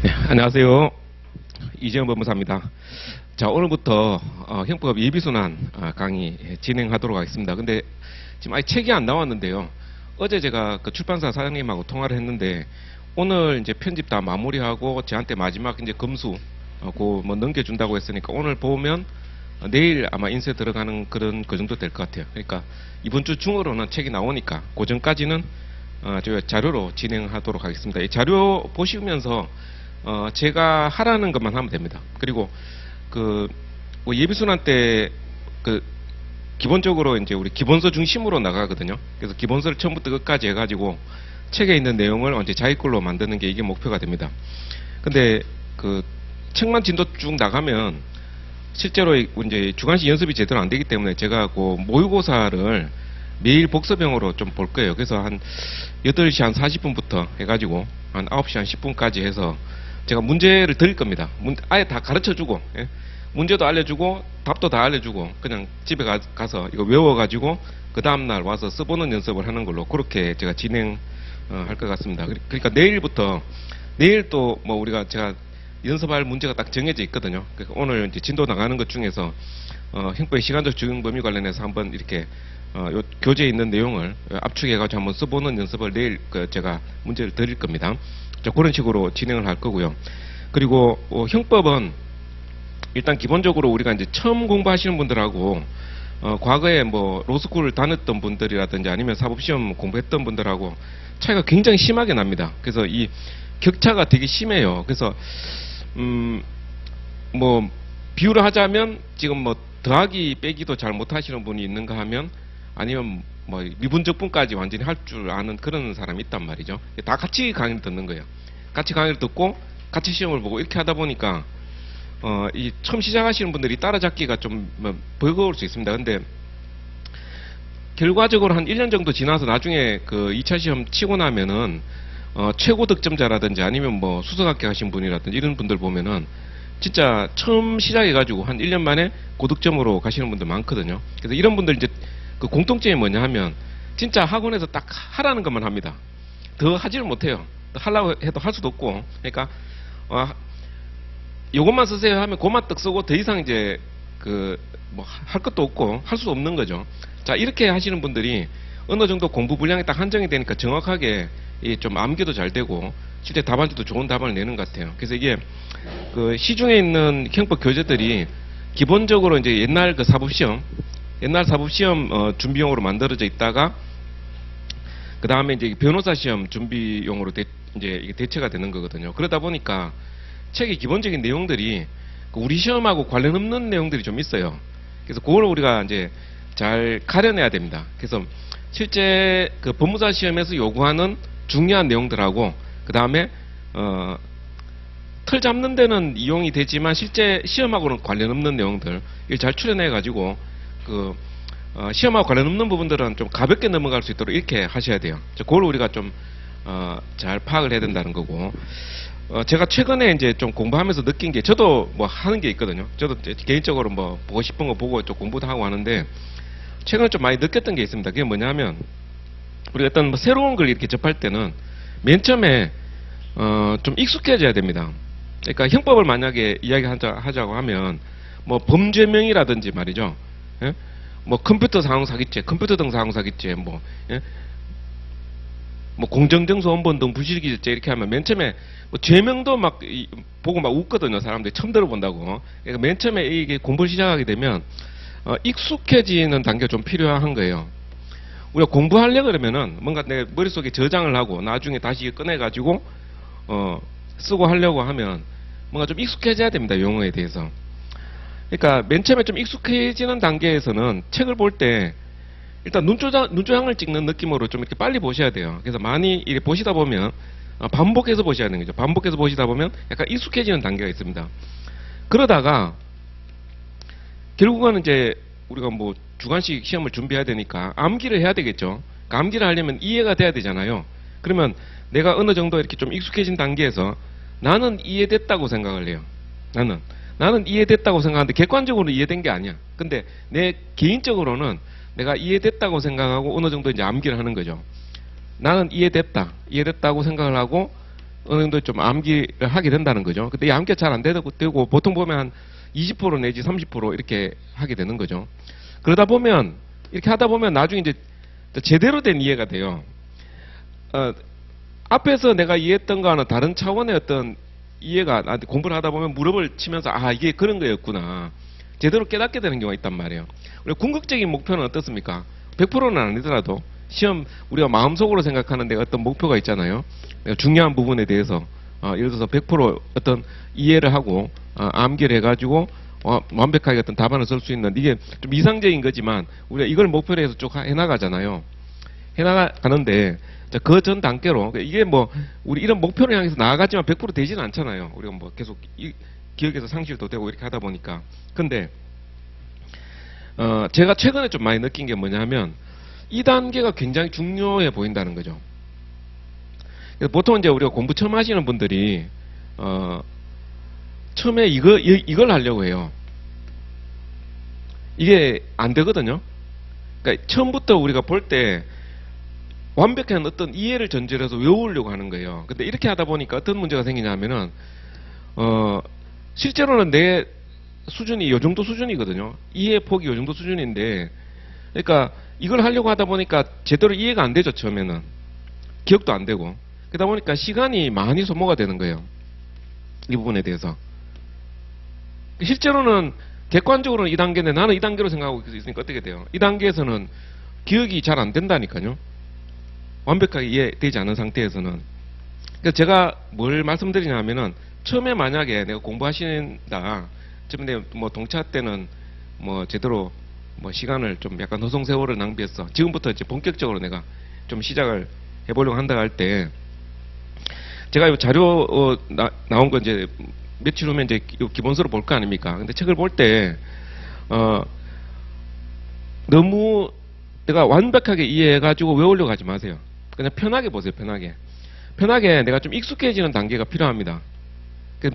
네, 안녕하세요. 이재현 법무사입니다. 자, 오늘부터 형법 예비순환 강의 진행하도록 하겠습니다. 근데 지금 아직 책이 안 나왔는데요. 어제 제가 그 출판사 사장님하고 통화를 했는데 오늘 이제 편집 다 마무리하고 저한테 마지막 이제 검수 뭐 넘겨준다고 했으니까 오늘 보면 내일 아마 인쇄 들어가는 그 정도 될 것 같아요. 그러니까 이번 주 중으로는 책이 나오니까 그 전까지는 저 자료로 진행하도록 하겠습니다. 이 자료 보시면서 제가 하라는 것만 하면 됩니다. 그리고 뭐 예비순환 때 기본적으로 이제 우리 기본서 중심으로 나가거든요. 그래서 기본서를 처음부터 끝까지 해가지고 책에 있는 내용을 언제 자기 걸로 만드는 게 이게 목표가 됩니다. 근데 책만 진도 쭉 나가면 실제로 이제 주관식 연습이 제대로 안 되기 때문에 제가 모의고사를 매일 복습형으로 좀 볼 거예요. 그래서 한 8시 한 40분부터 해가지고 한 9시 한 10분까지 해서 제가 문제를 드릴 겁니다. 아예 다 가르쳐주고, 예? 문제도 알려주고, 답도 다 알려주고, 그냥 집에 가서 이거 외워가지고, 그 다음날 와서 써보는 연습을 하는 걸로, 그렇게 제가 진행할 것 같습니다. 그러니까 내일 또 뭐 제가 연습할 문제가 딱 정해져 있거든요. 그러니까 오늘 이제 진도 나가는 것 중에서, 형법의 시간적 적용 범위 관련해서 한번 이렇게, 요 교재에 있는 내용을 압축해가지고 한번 써보는 연습을 내일 제가 문제를 드릴 겁니다. 자, 그런 식으로 진행을 할 거고요. 그리고 형법은 일단 기본적으로 우리가 이제 처음 공부하시는 분들하고 과거에 뭐 로스쿨을 다녔던 분들이라든지 아니면 사법시험 공부했던 분들하고 차이가 굉장히 심하게 납니다. 그래서 이 격차가 되게 심해요. 그래서 뭐 비유를 하자면 지금 뭐 더하기 빼기도 잘 못하시는 분이 있는가 하면 아니면 뭐 미분적분까지 완전히 할 줄 아는 그런 사람이 있단 말이죠. 다 같이 강의를 듣는 거예요. 같이 강의를 듣고 같이 시험을 보고 이렇게 하다 보니까 이 처음 시작하시는 분들이 따라잡기가 좀 버거울 수 있습니다. 근데 결과적으로 한 1년 정도 지나서 나중에 2차 시험 치고 나면은 최고 득점자라든지 아니면 뭐 수석 합격하신 분이라든지 이런 분들 보면은 진짜 처음 시작해가지고 한 1년 만에 고득점으로 가시는 분들 많거든요. 그래서 이런 분들 이제 그 공통점이 뭐냐 하면 진짜 학원에서 딱 하라는 것만 합니다. 더 하지를 못해요. 하려고 해도 할 수도 없고. 그러니까 요것만 쓰세요 하면 그것만 딱 쓰고 더 이상 이제 뭐 할 것도 없고 할 수도 없는 거죠. 자, 이렇게 하시는 분들이 어느 정도 공부 분량이 딱 한정이 되니까 정확하게 좀 암기도 잘 되고 실제 답안지도 좋은 답안을 내는 것 같아요. 그래서 이게 시중에 있는 형법 교재들이 기본적으로 이제 옛날 사법시험 준비용으로 만들어져 있다가 그 다음에 이제 변호사 시험 준비용으로 이제 이게 대체가 되는 거거든요. 그러다 보니까 책의 기본적인 내용들이 우리 시험하고 관련 없는 내용들이 좀 있어요. 그래서 그걸 우리가 이제 잘 가려내야 됩니다. 그래서 실제 법무사 시험에서 요구하는 중요한 내용들하고 그 다음에 틀 잡는 데는 이용이 되지만 실제 시험하고는 관련 없는 내용들 이걸 잘 추려내 가지고 시험하고 관련 없는 부분들은 좀 가볍게 넘어갈 수 있도록 이렇게 하셔야 돼요. 그걸 우리가 좀 잘 파악을 해야 된다는 거고, 제가 최근에 이제 좀 공부하면서 느낀 게, 저도 뭐 하는 게 있거든요. 저도 개인적으로 뭐 보고 싶은 거 보고 좀 공부도 하고 하는데, 최근에 좀 많이 느꼈던 게 있습니다. 그게 뭐냐면, 우리가 어떤 뭐 새로운 걸 이렇게 접할 때는 맨 처음에 좀 익숙해져야 됩니다. 그러니까 형법을 만약에 이야기하자고 하면 뭐 범죄명이라든지 말이죠. 예? 뭐 컴퓨터 상호 사기죄, 컴퓨터 등 상호 사기죄, 예? 뭐 공정정서 원본 등 부실기죄 이렇게 하면 맨 처음에 뭐 죄명도 막 보고 막 웃거든요. 사람들이 처음 들어본다고. 그러니까 맨 처음에 이게 공부를 시작하게 되면 익숙해지는 단계가 좀 필요한 거예요. 우리가 공부하려고 그러면은 뭔가 내 머릿속에 저장을 하고 나중에 다시 꺼내가지고 쓰고 하려고 하면 뭔가 좀 익숙해져야 됩니다. 용어에 대해서. 그러니까 맨 처음에 좀 익숙해지는 단계에서는 책을 볼 때 일단 눈조장을 찍는 느낌으로 좀 이렇게 빨리 보셔야 돼요. 그래서 많이 이렇게 보시다 보면 반복해서 보셔야 되는 거죠. 반복해서 보시다 보면 약간 익숙해지는 단계가 있습니다. 그러다가 결국은 이제 우리가 뭐 주관식 시험을 준비해야 되니까 암기를 해야 되겠죠. 그러니까 암기를 하려면 이해가 돼야 되잖아요. 그러면 내가 어느 정도 이렇게 좀 익숙해진 단계에서 나는 이해됐다고 생각을 해요. 나는 이해됐다고 생각하는데 객관적으로 이해된 게 아니야. 근데 내 개인적으로는 내가 이해됐다고 생각하고 어느 정도 이제 암기를 하는 거죠. 나는 이해됐다고 생각을 하고 어느 정도 좀 암기를 하게 된다는 거죠. 근데 이 암기가 잘 안 되고 보통 보면 한 20% 내지 30% 이렇게 하게 되는 거죠. 그러다 보면 이렇게 하다 보면 나중에 이제 제대로 된 이해가 돼요. 앞에서 내가 이해했던 거와는 다른 차원의 어떤 이해가 나한테 공부를 하다 보면 무릎을 치면서 아 이게 그런 거였구나 제대로 깨닫게 되는 경우가 있단 말이에요. 우리 궁극적인 목표는 어떻습니까? 100%는 아니더라도 시험 우리가 마음속으로 생각하는 데 어떤 목표가 있잖아요. 중요한 부분에 대해서 예를 들어서 100% 어떤 이해를 하고 암기를 해가지고 완벽하게 어떤 답안을 쓸 수 있는 이게 좀 이상적인 거지만 우리가 이걸 목표로 해서 쭉 해나가잖아요. 해나가는데 그 전 단계로 이게 뭐 우리 이런 목표를 향해서 나아가지만 100% 되지는 않잖아요. 우리가 뭐 계속 기억에서 상실도 되고 이렇게 하다 보니까. 근데 제가 최근에 좀 많이 느낀 게 뭐냐면 이 단계가 굉장히 중요해 보인다는 거죠. 그래서 보통 이제 우리가 공부 처음 하시는 분들이 처음에 이걸 하려고 해요. 이게 안 되거든요. 그러니까 처음부터 우리가 볼 때 완벽한 어떤 이해를 전제로 해서 외우려고 하는 거예요. 근데 이렇게 하다 보니까 어떤 문제가 생기냐면은 실제로는 내 수준이 요 정도 수준이거든요. 이해 폭이 요 정도 수준인데 그러니까 이걸 하려고 하다 보니까 제대로 이해가 안 되죠. 처음에는 기억도 안 되고 그러다 보니까 시간이 많이 소모가 되는 거예요. 이 부분에 대해서 실제로는 객관적으로는 이 단계인데 나는 이 단계로 생각하고 있으니까 어떻게 돼요? 이 단계에서는 기억이 잘 안 된다니까요. 완벽하게 이해되지 않은 상태에서는. 그래서 제가 뭘 말씀드리냐면은 처음에 만약에 내가 공부하신다. 처음에 뭐 동차 때는 뭐 제대로 뭐 시간을 좀 약간 허송세월을 낭비했어. 지금부터 이제 본격적으로 내가 좀 시작을 해보려고 한다 할 때 제가 이 자료 나온 거 이제 며칠 후면 이제 기본서로 볼 거 아닙니까? 근데 책을 볼 때 너무 내가 완벽하게 이해해가지고 외우려고 하지 마세요. 그냥 편하게 보세요. 편하게 내가 좀 익숙해지는 단계가 필요합니다.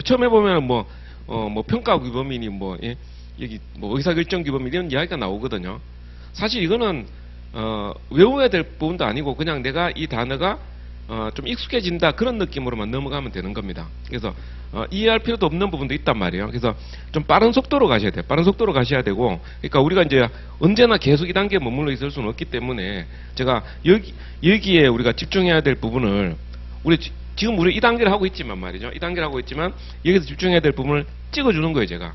처음에 보면 뭐 평가 규범이니 여기 뭐 의사결정 규범 이런 이야기가 나오거든요. 사실 이거는 외워야 될 부분도 아니고 그냥 내가 이 단어가 좀 익숙해진다 그런 느낌으로만 넘어가면 되는 겁니다. 그래서 이해할 필요도 없는 부분도 있단 말이에요. 그래서 좀 빠른 속도로 가셔야 돼요. 빠른 속도로 가셔야 되고 그러니까 우리가 이제 언제나 계속 이 단계에 머물러 있을 수는 없기 때문에 제가 여기에 우리가 집중해야 될 부분을 지금 우리 이 단계를 하고 있지만 말이죠. 이 단계를 하고 있지만 여기서 집중해야 될 부분을 찍어주는 거예요. 제가.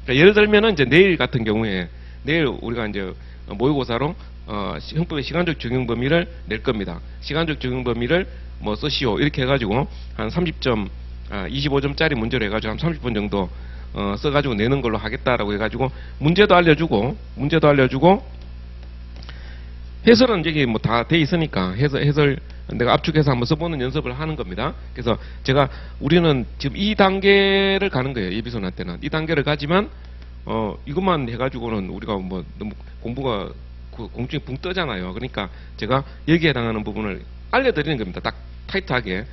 그러니까 예를 들면은 이제 내일 같은 경우에 내일 우리가 이제 모의고사로 형법의 시간적 적용 범위를 낼 겁니다. 시간적 적용 범위를 뭐 쓰시오 이렇게 해가지고 한 30점 25점짜리 문제로 해가지고 한 30분 정도 써가지고 내는 걸로 하겠다라고 해가지고 문제도 알려주고 해설은 여기 뭐 다 돼 있으니까 해설 내가 압축해서 한번 써보는 연습을 하는 겁니다. 그래서 우리는 지금 이 단계를 가는 거예요. 예비선한테는 이 단계를 가지만 이것만 해가지고는 우리가 뭐 너무 공부가 공중에 붕 뜨잖아요. 그러니까 제가 여기에 해당하는 부분을 알려드리는 겁니다. 딱 타이트하게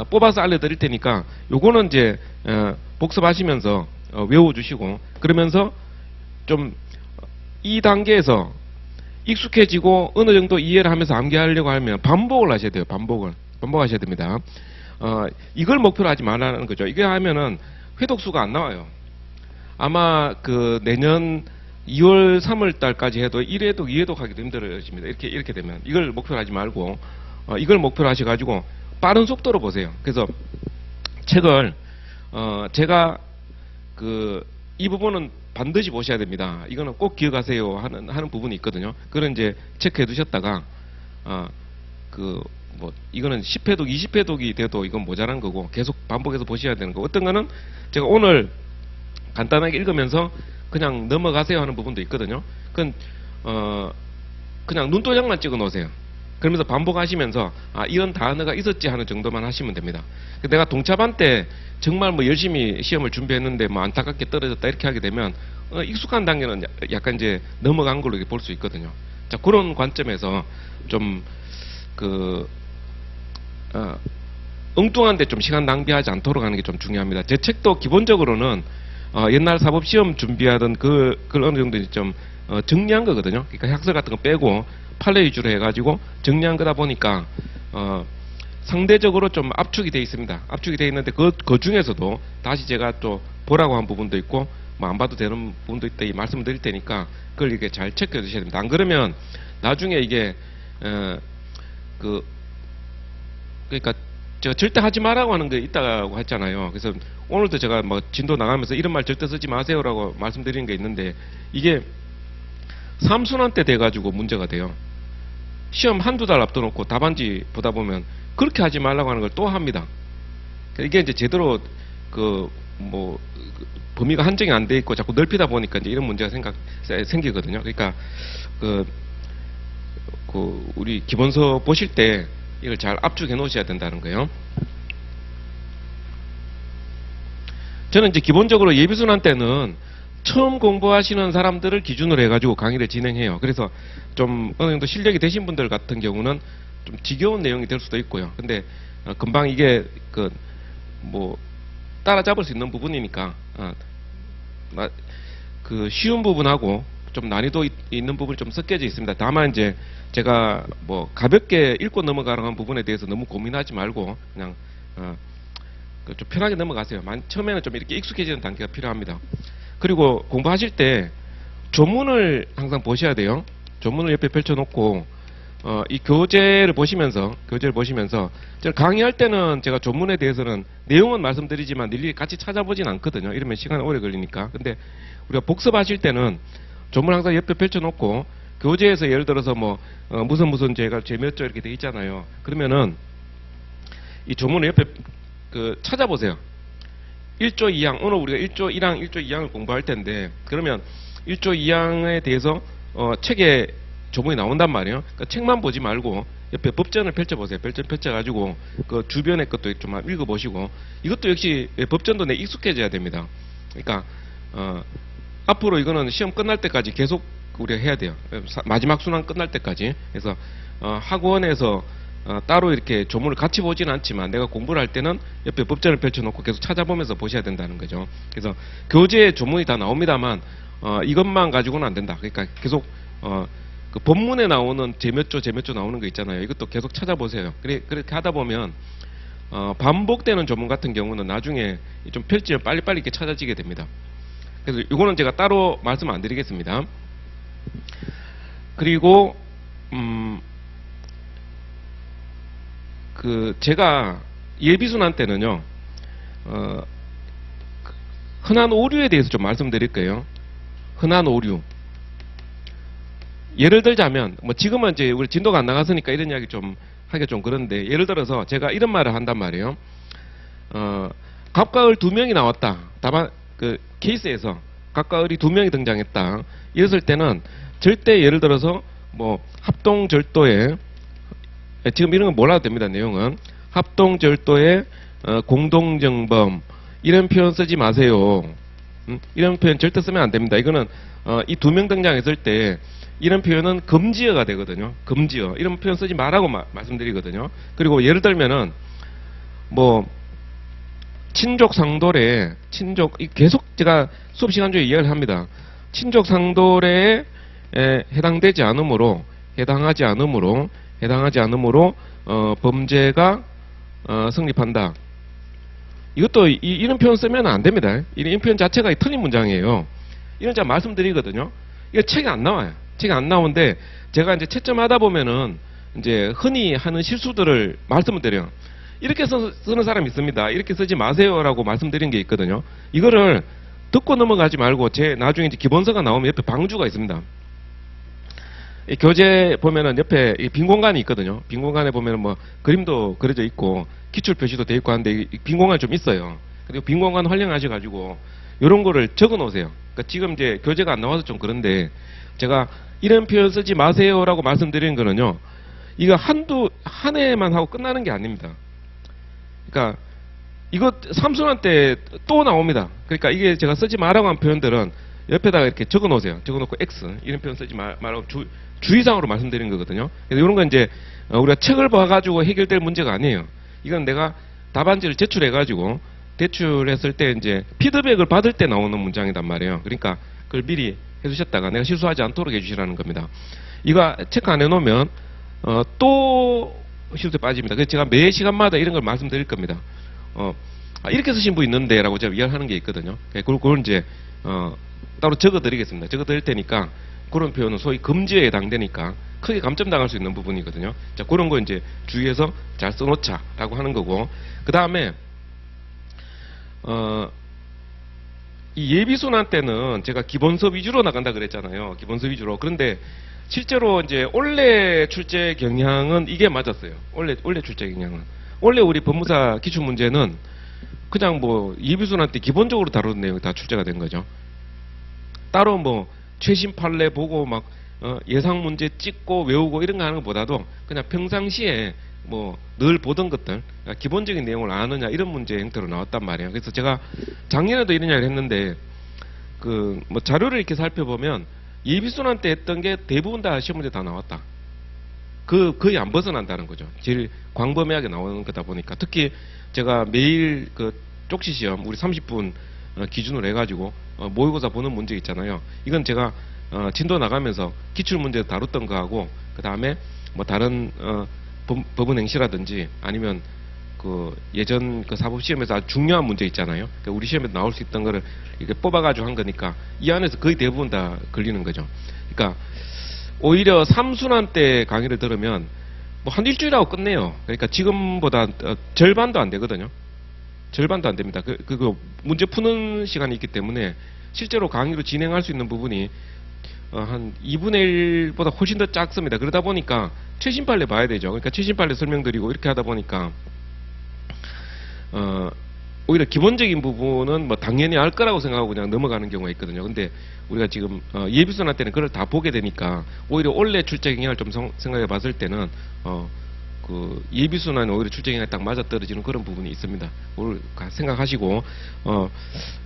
뽑아서 알려드릴 테니까 요거는 이제 복습하시면서 외워주시고 그러면서 좀 이 단계에서 익숙해지고 어느 정도 이해를 하면서 암기하려고 하면 반복을 하셔야 돼요. 반복하셔야 됩니다. 이걸 목표로 하지 말라는 거죠. 이게 하면은 회독수가 안 나와요. 아마 그 내년 2월 3월 달까지 해도 1회독, 2회독 하기도 힘들어집니다. 이렇게 되면 이걸 목표로 하지 말고 이걸 목표로 하셔가지고 빠른 속도로 보세요. 그래서 책을 제가 이 부분은 반드시 보셔야 됩니다. 이거는 꼭 기억하세요 하는 부분이 있거든요. 그런 이제 체크해 두셨다가 이거는 10회독, 20회독이 돼도 이건 모자란 거고 계속 반복해서 보셔야 되는 거. 어떤 거는 제가 오늘 간단하게 읽으면서 그냥 넘어가세요 하는 부분도 있거든요. 그건 그냥 눈도장만 찍어 놓으세요. 그러면서 반복하시면서 이런 단어가 있었지 하는 정도만 하시면 됩니다. 내가 동차반 때 정말 뭐 열심히 시험을 준비했는데 뭐 안타깝게 떨어졌다 이렇게 하게 되면 익숙한 단계는 약간 이제 넘어간 걸로 볼 수 있거든요. 자, 그런 관점에서 좀 엉뚱한데 좀 시간 낭비하지 않도록 하는 게 좀 중요합니다. 제 책도 기본적으로는 옛날 사법 시험 준비하던 그걸 어느 정도 좀 정리한 거거든요. 그러니까 학설 같은 거 빼고 판례 위주로 해가지고 정리한 거다 보니까 상대적으로 좀 압축이 돼 있습니다. 압축이 돼 있는데 그 중에서도 다시 제가 또 보라고 한 부분도 있고 뭐 안 봐도 되는 부분도 있다 이 말씀을 드릴 테니까 그걸 이렇게 잘 체크해 주셔야 됩니다. 안 그러면 나중에 이게 그러니까 제가 절대 하지 말라고 하는 게 있다고 했잖아요. 그래서 오늘도 제가 뭐 진도 나가면서 이런 말 절대 쓰지 마세요라고 말씀드리는 게 있는데 이게 3순환 때 돼가지고 문제가 돼요. 시험 한두 달 앞둬놓고 답안지 보다 보면 그렇게 하지 말라고 하는 걸 또 합니다. 이게 이제 제대로 범위가 한정이 안 돼 있고 자꾸 넓히다 보니까 이제 이런 문제가 생기거든요. 그러니까 우리 기본서 보실 때 이걸 잘 압축해 놓으셔야 된다는 거예요. 저는 이제 기본적으로 예비순환 때는 처음 공부하시는 사람들을 기준으로 해가지고 강의를 진행해요. 그래서 좀 어느 정도 실력이 되신 분들 같은 경우는 좀 지겨운 내용이 될 수도 있고요. 근데 금방 이게 따라잡을 수 있는 부분이니까 쉬운 부분하고 좀 난이도 있는 부분이 좀 섞여져 있습니다. 다만 이제 제가 가볍게 읽고 넘어가는 부분에 대해서 너무 고민하지 말고 그냥 좀 편하게 넘어가세요. 처음에는 좀 이렇게 익숙해지는 단계가 필요합니다. 그리고 공부하실 때 조문을 항상 보셔야 돼요. 조문을 옆에 펼쳐놓고 이 교재를 보시면서 저는 강의할 때는 제가 조문에 대해서는 내용은 말씀드리지만 일일이 같이 찾아보진 않거든요. 이러면 시간이 오래 걸리니까. 근데 우리가 복습하실 때는 조문 항상 옆에 펼쳐놓고 교재에서 예를 들어서 무슨 제가 몇 조 이렇게 돼 있잖아요. 그러면은 이 조문을 옆에 찾아보세요. 1조 2항, 오늘 우리가 1조 1항, 1조 2항을 공부할 텐데 그러면 1조 2항에 대해서 책에 조문이 나온단 말이에요. 그러니까 책만 보지 말고 옆에 법전을 펼쳐보세요. 법전 펼쳐가지고 그 주변의 것도 좀 읽어보시고 이것도 역시 법전도 익숙해져야 됩니다. 그러니까 앞으로 이거는 시험 끝날 때까지 계속 우리가 해야 돼요. 마지막 순환 끝날 때까지. 그래서 학원에서 따로 이렇게 조문을 같이 보지는 않지만 내가 공부를 할 때는 옆에 법전을 펼쳐놓고 계속 찾아보면서 보셔야 된다는 거죠. 그래서 교재에 조문이 다 나옵니다만 이것만 가지고는 안 된다. 그러니까 계속 그 본문에 나오는 제몇 조 나오는 거 있잖아요. 이것도 계속 찾아보세요. 그렇게 하다 보면 반복되는 조문 같은 경우는 나중에 좀 펼치면 빨리빨리 이렇게 찾아지게 됩니다. 그래서 이거는 제가 따로 말씀 안 드리겠습니다. 그리고 제가 예비순환 때는요 흔한 오류에 대해서 좀 말씀드릴 거예요. 흔한 오류. 예를 들자면 지금은 이제 우리 진도가 안 나갔으니까 이런 이야기 좀 하기가 좀 그런데 예를 들어서 제가 이런 말을 한단 말이에요. 갑과 을 2명이 나왔다. 다만 케이스에서 갑과 을이 2명이 등장했다. 이랬을 때는 절대 예를 들어서 합동절도에 지금 이런 건 몰라도 됩니다. 내용은 합동절도의 공동정범 이런 표현 쓰지 마세요. 이런 표현 절대 쓰면 안 됩니다. 이거는 이 2명 등장했을 때 이런 표현은 금지어가 되거든요. 금지어. 이런 표현 쓰지 말라고 말씀드리거든요. 그리고 예를 들면은 친족 상도례, 계속 제가 수업 시간 중에 이야기를 합니다. 친족 상도례에 해당하지 않으므로 범죄가 성립한다. 이것도 이런 표현 쓰면 안 됩니다. 이런 표현 자체가 틀린 문장이에요. 이런 제가 말씀드리거든요. 이거 책에 안 나와요. 책에 안 나오는데 제가 이제 채점하다 보면은 이제 흔히 하는 실수들을 말씀을 드려요. 이렇게 쓰는 사람이 있습니다. 이렇게 쓰지 마세요라고 말씀드린 게 있거든요. 이거를 듣고 넘어가지 말고 나중에 이제 기본서가 나오면 옆에 방주가 있습니다. 이 교재 보면은 옆에 빈 공간이 있거든요. 빈 공간에 보면은 그림도 그려져 있고 기출 표시도 돼 있고 하는데 빈 공간이 좀 있어요. 그리고 빈 공간 활용하셔가지고 이런 거를 적어 놓으세요. 그러니까 지금 이제 교재가 안 나와서 좀 그런데 제가 이런 표현 쓰지 마세요라고 말씀드리는 거는요. 이거 한 해만 하고 끝나는 게 아닙니다. 그러니까 이거 3순환 때 또 나옵니다. 그러니까 이게 제가 쓰지 말라고 한 표현들은 옆에다가 이렇게 적어 놓으세요. 적어 놓고 X 이런 표현 쓰지 말라고 주의사항으로 말씀드리는 거거든요. 그래서 이런 건 이제 우리가 책을 봐가지고 해결될 문제가 아니에요. 이건 내가 답안지를 제출해가지고 제출했을 때 이제 피드백을 받을 때 나오는 문장이단 말이에요. 그러니까 그걸 미리 해주셨다가 내가 실수하지 않도록 해주시라는 겁니다. 이거 체크 안 해놓으면 또 실수에 빠집니다. 그래서 제가 매 시간마다 이런 걸 말씀드릴 겁니다. 이렇게 쓰신 분 있는데라고 제가 이야기하는 게 있거든요. 그걸 이제 따로 적어드리겠습니다. 적어드릴 테니까 그런 표현은 소위 금지에 해당되니까 크게 감점당할 수 있는 부분이거든요. 자, 그런 거 이제 주의해서 잘 써놓자라고 하는 거고, 그 다음에 이 예비순환 때는 제가 기본서 위주로 나간다 그랬잖아요. 기본서 위주로. 그런데 실제로 이제 원래 출제 경향은 이게 맞았어요. 원래 출제 경향은. 원래 우리 법무사 기출 문제는 그냥 뭐 예비순환 때 기본적으로 다루는 내용이 다 출제가 된 거죠. 따로 뭐 최신 판례 보고 막 예상 문제 찍고 외우고 이런 거 하는 것보다도 그냥 평상시에 뭐 늘 보던 것들, 그러니까 기본적인 내용을 아느냐 이런 문제 형태로 나왔단 말이에요. 그래서 제가 작년에도 이런 이야기를 했는데 그 뭐 자료를 이렇게 살펴보면 예비순환 때 했던 게 대부분 다 시험 문제 다 나왔다. 거의 안 벗어난다는 거죠. 제일 광범위하게 나오는 거다 보니까. 특히 제가 매일 그 쪽시 시험 우리 30분 기준으로 해가지고 모의고사 보는 문제 있잖아요. 이건 제가 진도 나가면서 기출 문제 다뤘던 거하고 그 다음에 뭐 다른 법원 행시라든지 아니면 그 예전 그 사법 시험에서 아주 중요한 문제 있잖아요. 그러니까 우리 시험에 나올 수 있던 거를 이렇게 뽑아가지고 한 거니까 이 안에서 거의 대부분 다 걸리는 거죠. 그러니까 오히려 3순환 때 강의를 들으면 뭐 한 일주일하고 끝내요. 그러니까 지금보다 절반도 안 되거든요. 절반도 안 됩니다. 그 문제 푸는 시간이 있기 때문에 실제로 강의로 진행할 수 있는 부분이 한 2분의 1보다 훨씬 더 작습니다. 그러다 보니까 최신 판례 봐야 되죠. 그러니까 최신 판례 설명드리고 이렇게 하다 보니까 오히려 기본적인 부분은 뭐 당연히 알 거라고 생각하고 그냥 넘어가는 경우가 있거든요. 근데 우리가 지금 예비순환 때는 그걸 다 보게 되니까 오히려 원래 출제 경향을 좀 생각해 봤을 때는 그 예비순환이 오히려 출제 경향에 딱 맞아떨어지는 그런 부분이 있습니다. 그걸 생각하시고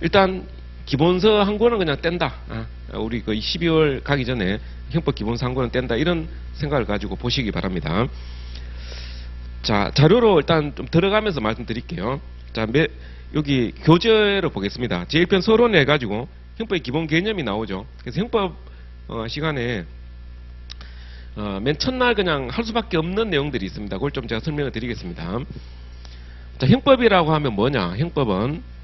일단 기본서 한 권은 그냥 뗀다. 우리 그 12월 가기 전에 형법 기본서 한 권은 뗀다. 이런 생각을 가지고 보시기 바랍니다. 자, 자료로 일단 좀 들어가면서 말씀드릴게요. 자, 여기 교재를 보겠습니다. 제1편 서론을 해가지고 형법의 기본 개념이 나오죠. 그래서 형법 시간에 맨 첫날 그냥 할 수밖에 없는 내용들이 있습니다. 그걸 좀 제가 설명을 드리겠습니다. 자, 형법이라고 하면 뭐냐? 형법은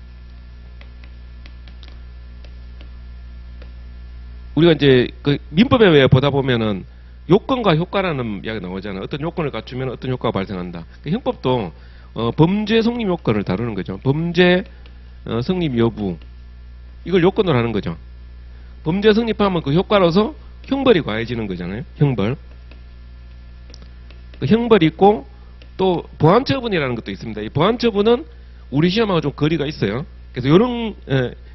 우리가 이제 그 민법에 왜 보다 보면은 요건과 효과라는 이야기가 나오잖아요. 어떤 요건을 갖추면 어떤 효과가 발생한다. 그 형법도 범죄 성립 요건을 다루는 거죠. 범죄 성립 여부, 이걸 요건으로 하는 거죠. 범죄 성립하면 그 효과로서 형벌이 가해지는 거잖아요. 형벌. 그 형벌이 있고 또 보완처분이라는 것도 있습니다. 이 보완처분은 우리 시험하고 좀 거리가 있어요. 그래서 이런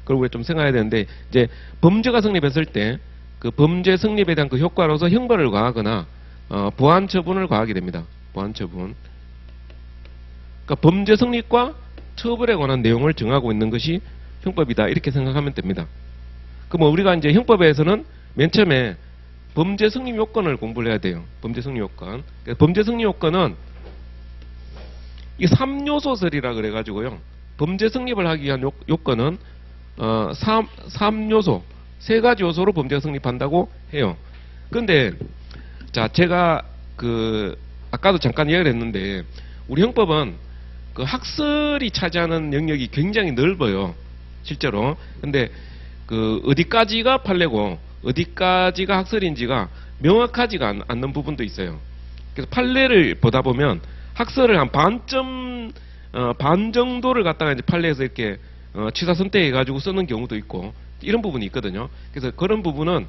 걸 우리가 좀 생각해야 되는데, 이제 범죄가 성립했을 때 그 범죄 성립에 대한 그 효과로서 형벌을 가하거나 보완처분을 가하게 됩니다. 보완처분. 그러니까 범죄 성립과 처벌에 관한 내용을 정하고 있는 것이 형법이다. 이렇게 생각하면 됩니다. 그럼 우리가 이제 형법에서는 맨 처음에 범죄 성립 요건을 공부를 해야 돼요. 범죄 성립 요건. 그러니까 범죄 성립 요건은 이 3요소설이라 그래가지고요. 범죄 성립을 하기 위한 요건은 3요소, 세 가지 요소로 범죄가 성립한다고 해요. 그런데 자, 제가 아까도 잠깐 이야기를 했는데 우리 형법은 그 학설이 차지하는 영역이 굉장히 넓어요. 실제로. 근데 그 어디까지가 판례고 어디까지가 학설인지가 명확하지가 않는 부분도 있어요. 그래서 판례를 보다 보면 학설을 한 반 정도를 갖다가 이제 판례에서 이렇게 취사 선택해가지고 쓰는 경우도 있고 이런 부분이 있거든요. 그래서 그런 부분은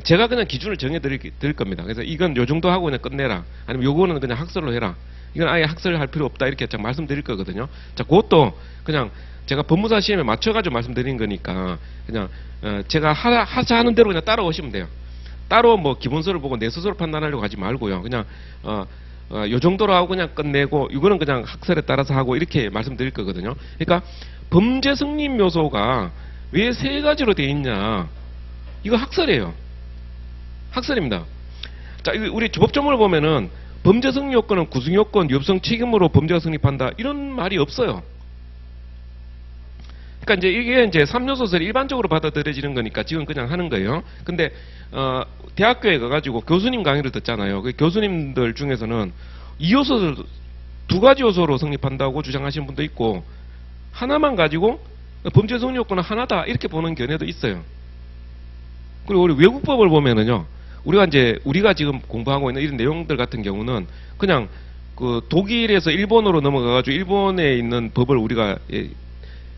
제가 그냥 기준을 정해 드릴 겁니다. 그래서 이건 요 정도 하고 그냥 끝내라. 아니면 요거는 그냥 학설로 해라. 이건 아예 학설을 할 필요 없다. 이렇게 딱 말씀드릴 거거든요. 자, 그것도 그냥 제가 법무사 시험에 맞춰가지고 말씀드린 거니까 그냥 제가 하는 대로 그냥 따라오시면 돼요. 따로 뭐 기본서를 보고 내 스스로 판단하려고 하지 말고요. 그냥 요 정도로 하고 그냥 끝내고 이거는 그냥 학설에 따라서 하고 이렇게 말씀드릴 거거든요. 그러니까 범죄 성립 요소가 왜 세 가지로 돼 있냐? 이거 학설이에요. 학설입니다. 자, 우리 법조문을 보면은 범죄 성립 요건은 구성 요건, 위법성 책임으로 범죄가 성립한다. 이런 말이 없어요. 그러니까 이제 이게 이제 3요소설이 일반적으로 받아들여지는 거니까 지금 그냥 하는 거예요. 근데 대학교에 가가지고 교수님 강의를 듣잖아요. 그 교수님들 중에서는 이 요소를 두 가지 요소로 성립한다고 주장하시는 분도 있고, 하나만 가지고 범죄 성립 요건은 하나다 이렇게 보는 견해도 있어요. 그리고 우리 외국법을 보면은요, 우리가 지금 공부하고 있는 이런 내용들 같은 경우는 그냥 그 독일에서 일본으로 넘어가가지고 일본에 있는 법을 우리가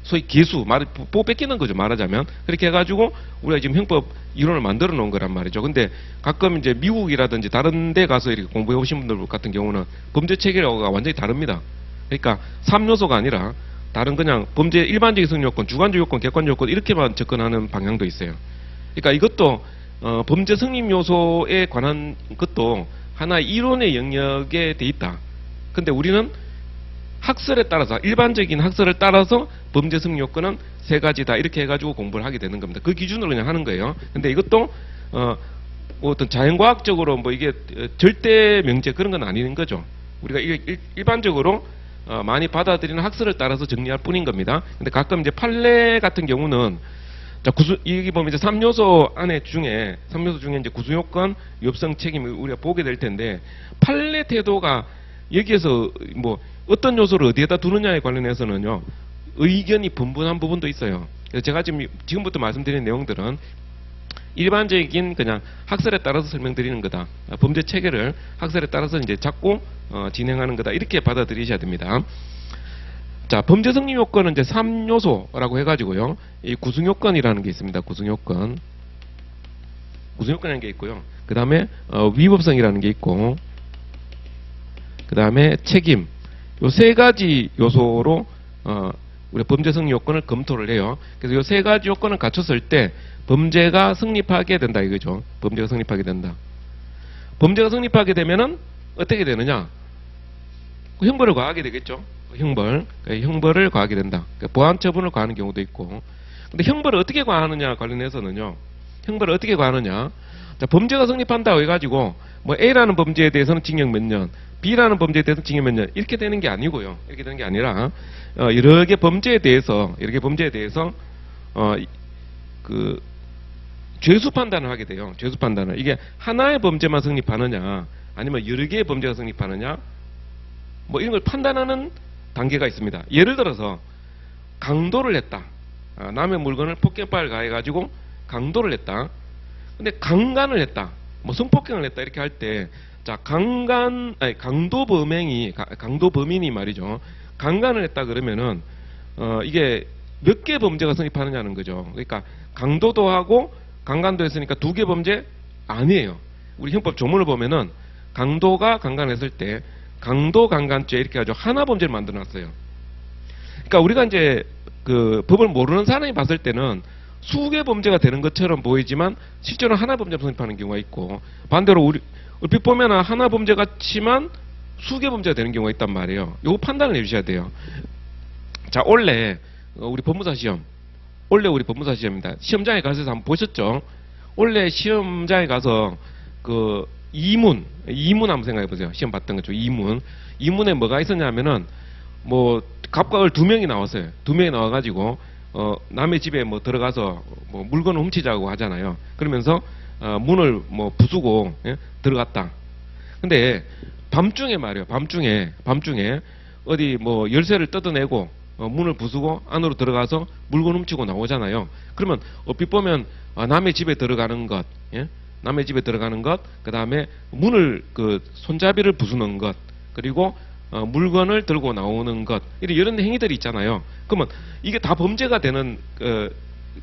소위 개수, 뽀 뺏기는 거죠, 말하자면. 그렇게 해가지고 우리가 지금 형법 이론을 만들어 놓은 거란 말이죠. 근데 가끔 이제 미국이라든지 다른 데 가서 이렇게 공부해 오신 분들 같은 경우는 범죄 체계가 완전히 다릅니다. 그러니까 3요소가 아니라 다른 그냥 범죄 일반적인 성립 요건, 주관적 요건, 객관적 요건 이렇게만 접근하는 방향도 있어요. 그러니까 이것도 범죄 성립 요소에 관한 것도 하나의 이론의 영역에 돼 있다. 근데 우리는 학설에 따라서, 일반적인 학설을 따라서 범죄 성립 요건은 세 가지다 이렇게 해가지고 공부를 하게 되는 겁니다. 그 기준으로 그냥 하는 거예요. 근데 이것도 뭐 어떤 자연과학적으로 뭐 이게 절대 명제 그런 건 아닌 거죠. 우리가 이게 일반적으로 많이 받아들이는 학설을 따라서 정리할 뿐인 겁니다. 근데 가끔 이제 판례 같은 경우는 자, 여기 보면 이제 3요소 중에 3요소 중에 이제 구수요건, 위법성, 책임을 우리가 보게 될 텐데, 판례 태도가 여기에서 뭐 어떤 요소를 어디에다 두느냐에 관련해서는요, 의견이 분분한 부분도 있어요. 그래서 제가 지금부터 말씀드리는 내용들은 일반적인 그냥 학설에 따라서 설명드리는 거다. 범죄 체계를 학설에 따라서 이제 잡고 진행하는 거다. 이렇게 받아들이셔야 됩니다. 자, 범죄 성립 요건은 이제 3요소라고 해가지고요. 이 구성요건이라는 게 있습니다. 구성요건이라는 게 있고요. 그 다음에 위법성이라는 게 있고, 그 다음에 책임. 요 세 가지 요소로 우리 범죄 성립 요건을 검토를 해요. 그래서 요 세 가지 요건을 갖췄을 때 범죄가 성립하게 된다 이거죠. 범죄가 성립하게 된다. 범죄가 성립하게 되면은 어떻게 되느냐? 형벌을 가하게 되겠죠. 형벌을 가하게 된다. 보안 처분을 가하는 경우도 있고. 근데 형벌을 어떻게 가하느냐 관련해서는요. 형벌을 어떻게 가하느냐? 자, 범죄가 성립한다고 해가지고 뭐 A라는 범죄에 대해서는 징역 몇 년, B라는 범죄에 대해서는 징역 몇 년 이렇게 되는 게 아니고요. 이렇게 되는 게 아니라 여러 개 범죄에 대해서 그 죄수 판단을 하게 돼요. 죄수 판단을. 이게 하나의 범죄만 성립하느냐, 아니면 여러 개의 범죄가 성립하느냐, 뭐 이런 걸 판단하는 단계가 있습니다. 예를 들어서 강도를 했다. 남의 물건을 폭행죄를 가해가지고 강도를 했다. 근데 강간을 했다. 뭐 성폭행을 했다. 이렇게 할 때, 자, 강도 범인이 말이죠. 강간을 했다 그러면은 이게 몇 개 범죄가 성립하느냐는 거죠. 그러니까 강도도 하고 강간도 했으니까 두 개 범죄 아니에요. 우리 형법 조문을 보면은 강도가 강간했을 때 강도 강간죄 이렇게 해가지고 하나 범죄를 만들어놨어요. 그러니까 우리가 이제 그 법을 모르는 사람이 봤을 때는 수개 범죄가 되는 것처럼 보이지만 실제로 하나 범죄를 성립하는 경우가 있고, 반대로 얼핏 보면 하나 범죄 같지만 수개 범죄가 되는 경우가 있단 말이에요. 요거 판단을 해주셔야 돼요. 자, 원래 우리 법무사 시험입니다. 시험장에 가서 한번 보셨죠? 원래 시험장에 가서 그 이문 한번 생각해 보세요. 시험 봤던 거죠. 이문에 뭐가 있었냐면은 뭐 갑과 을 두 명이 나왔어요. 두 명이 나와가지고 남의 집에 뭐 들어가서 뭐 물건을 훔치자고 하잖아요. 그러면서 문을 뭐 부수고 들어갔다. 근데 밤중에 말이에요. 밤중에 어디 뭐 열쇠를 뜯어내고 문을 부수고 안으로 들어가서 물건 훔치고 나오잖아요. 그러면 얼핏 보면 남의 집에 들어가는 것, 남의 집에 들어가는 것, 그 다음에 문을 그 손잡이를 부수는 것, 그리고 물건을 들고 나오는 것, 이런 행위들이 있잖아요. 그러면 이게 다 범죄가 되는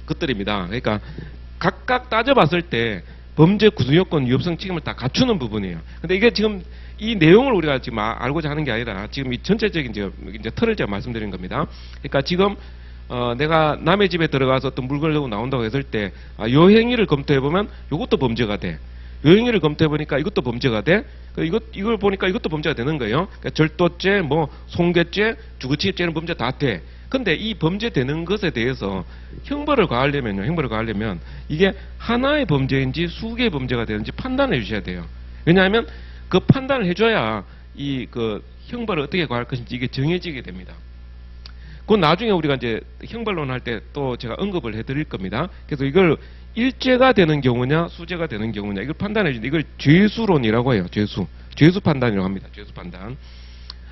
것들입니다. 그러니까 각각 따져봤을 때 범죄 구성요건, 위법성, 책임을 다 갖추는 부분이에요. 근데 이게 지금 이 내용을 우리가 지금 알고자 하는 게 아니라 지금 이 전체적인 이제 틀을 제가 말씀드린 겁니다. 그러니까 지금 내가 남의 집에 들어가서 어떤 물건을 들고 나온다고 했을 때 요 행위를 검토해 보면 이것도 범죄가 돼. 요 행위를 검토해 보니까 이것도 범죄가 돼. 이걸 보니까 이것도 범죄가 되는 거예요. 그러니까 절도죄, 뭐 손괴죄, 주거침입죄는 범죄 다 돼. 근데 이 범죄 되는 것에 대해서 형벌을 가하려면 이게 하나의 범죄인지 수개의 범죄가 되는지 판단해 주셔야 돼요. 왜냐하면 그 판단을 해줘야 그 형벌을 어떻게 가할 것인지 이게 정해지게 됩니다. 그건 나중에 우리가 이제 형벌론 할 때 또 제가 언급을 해드릴 겁니다. 그래서 일죄가 되는 경우냐 수죄가 되는 경우냐 이걸 판단해 주는데 이걸 죄수론이라고 해요. 죄수 판단이라고 합니다. 죄수 판단.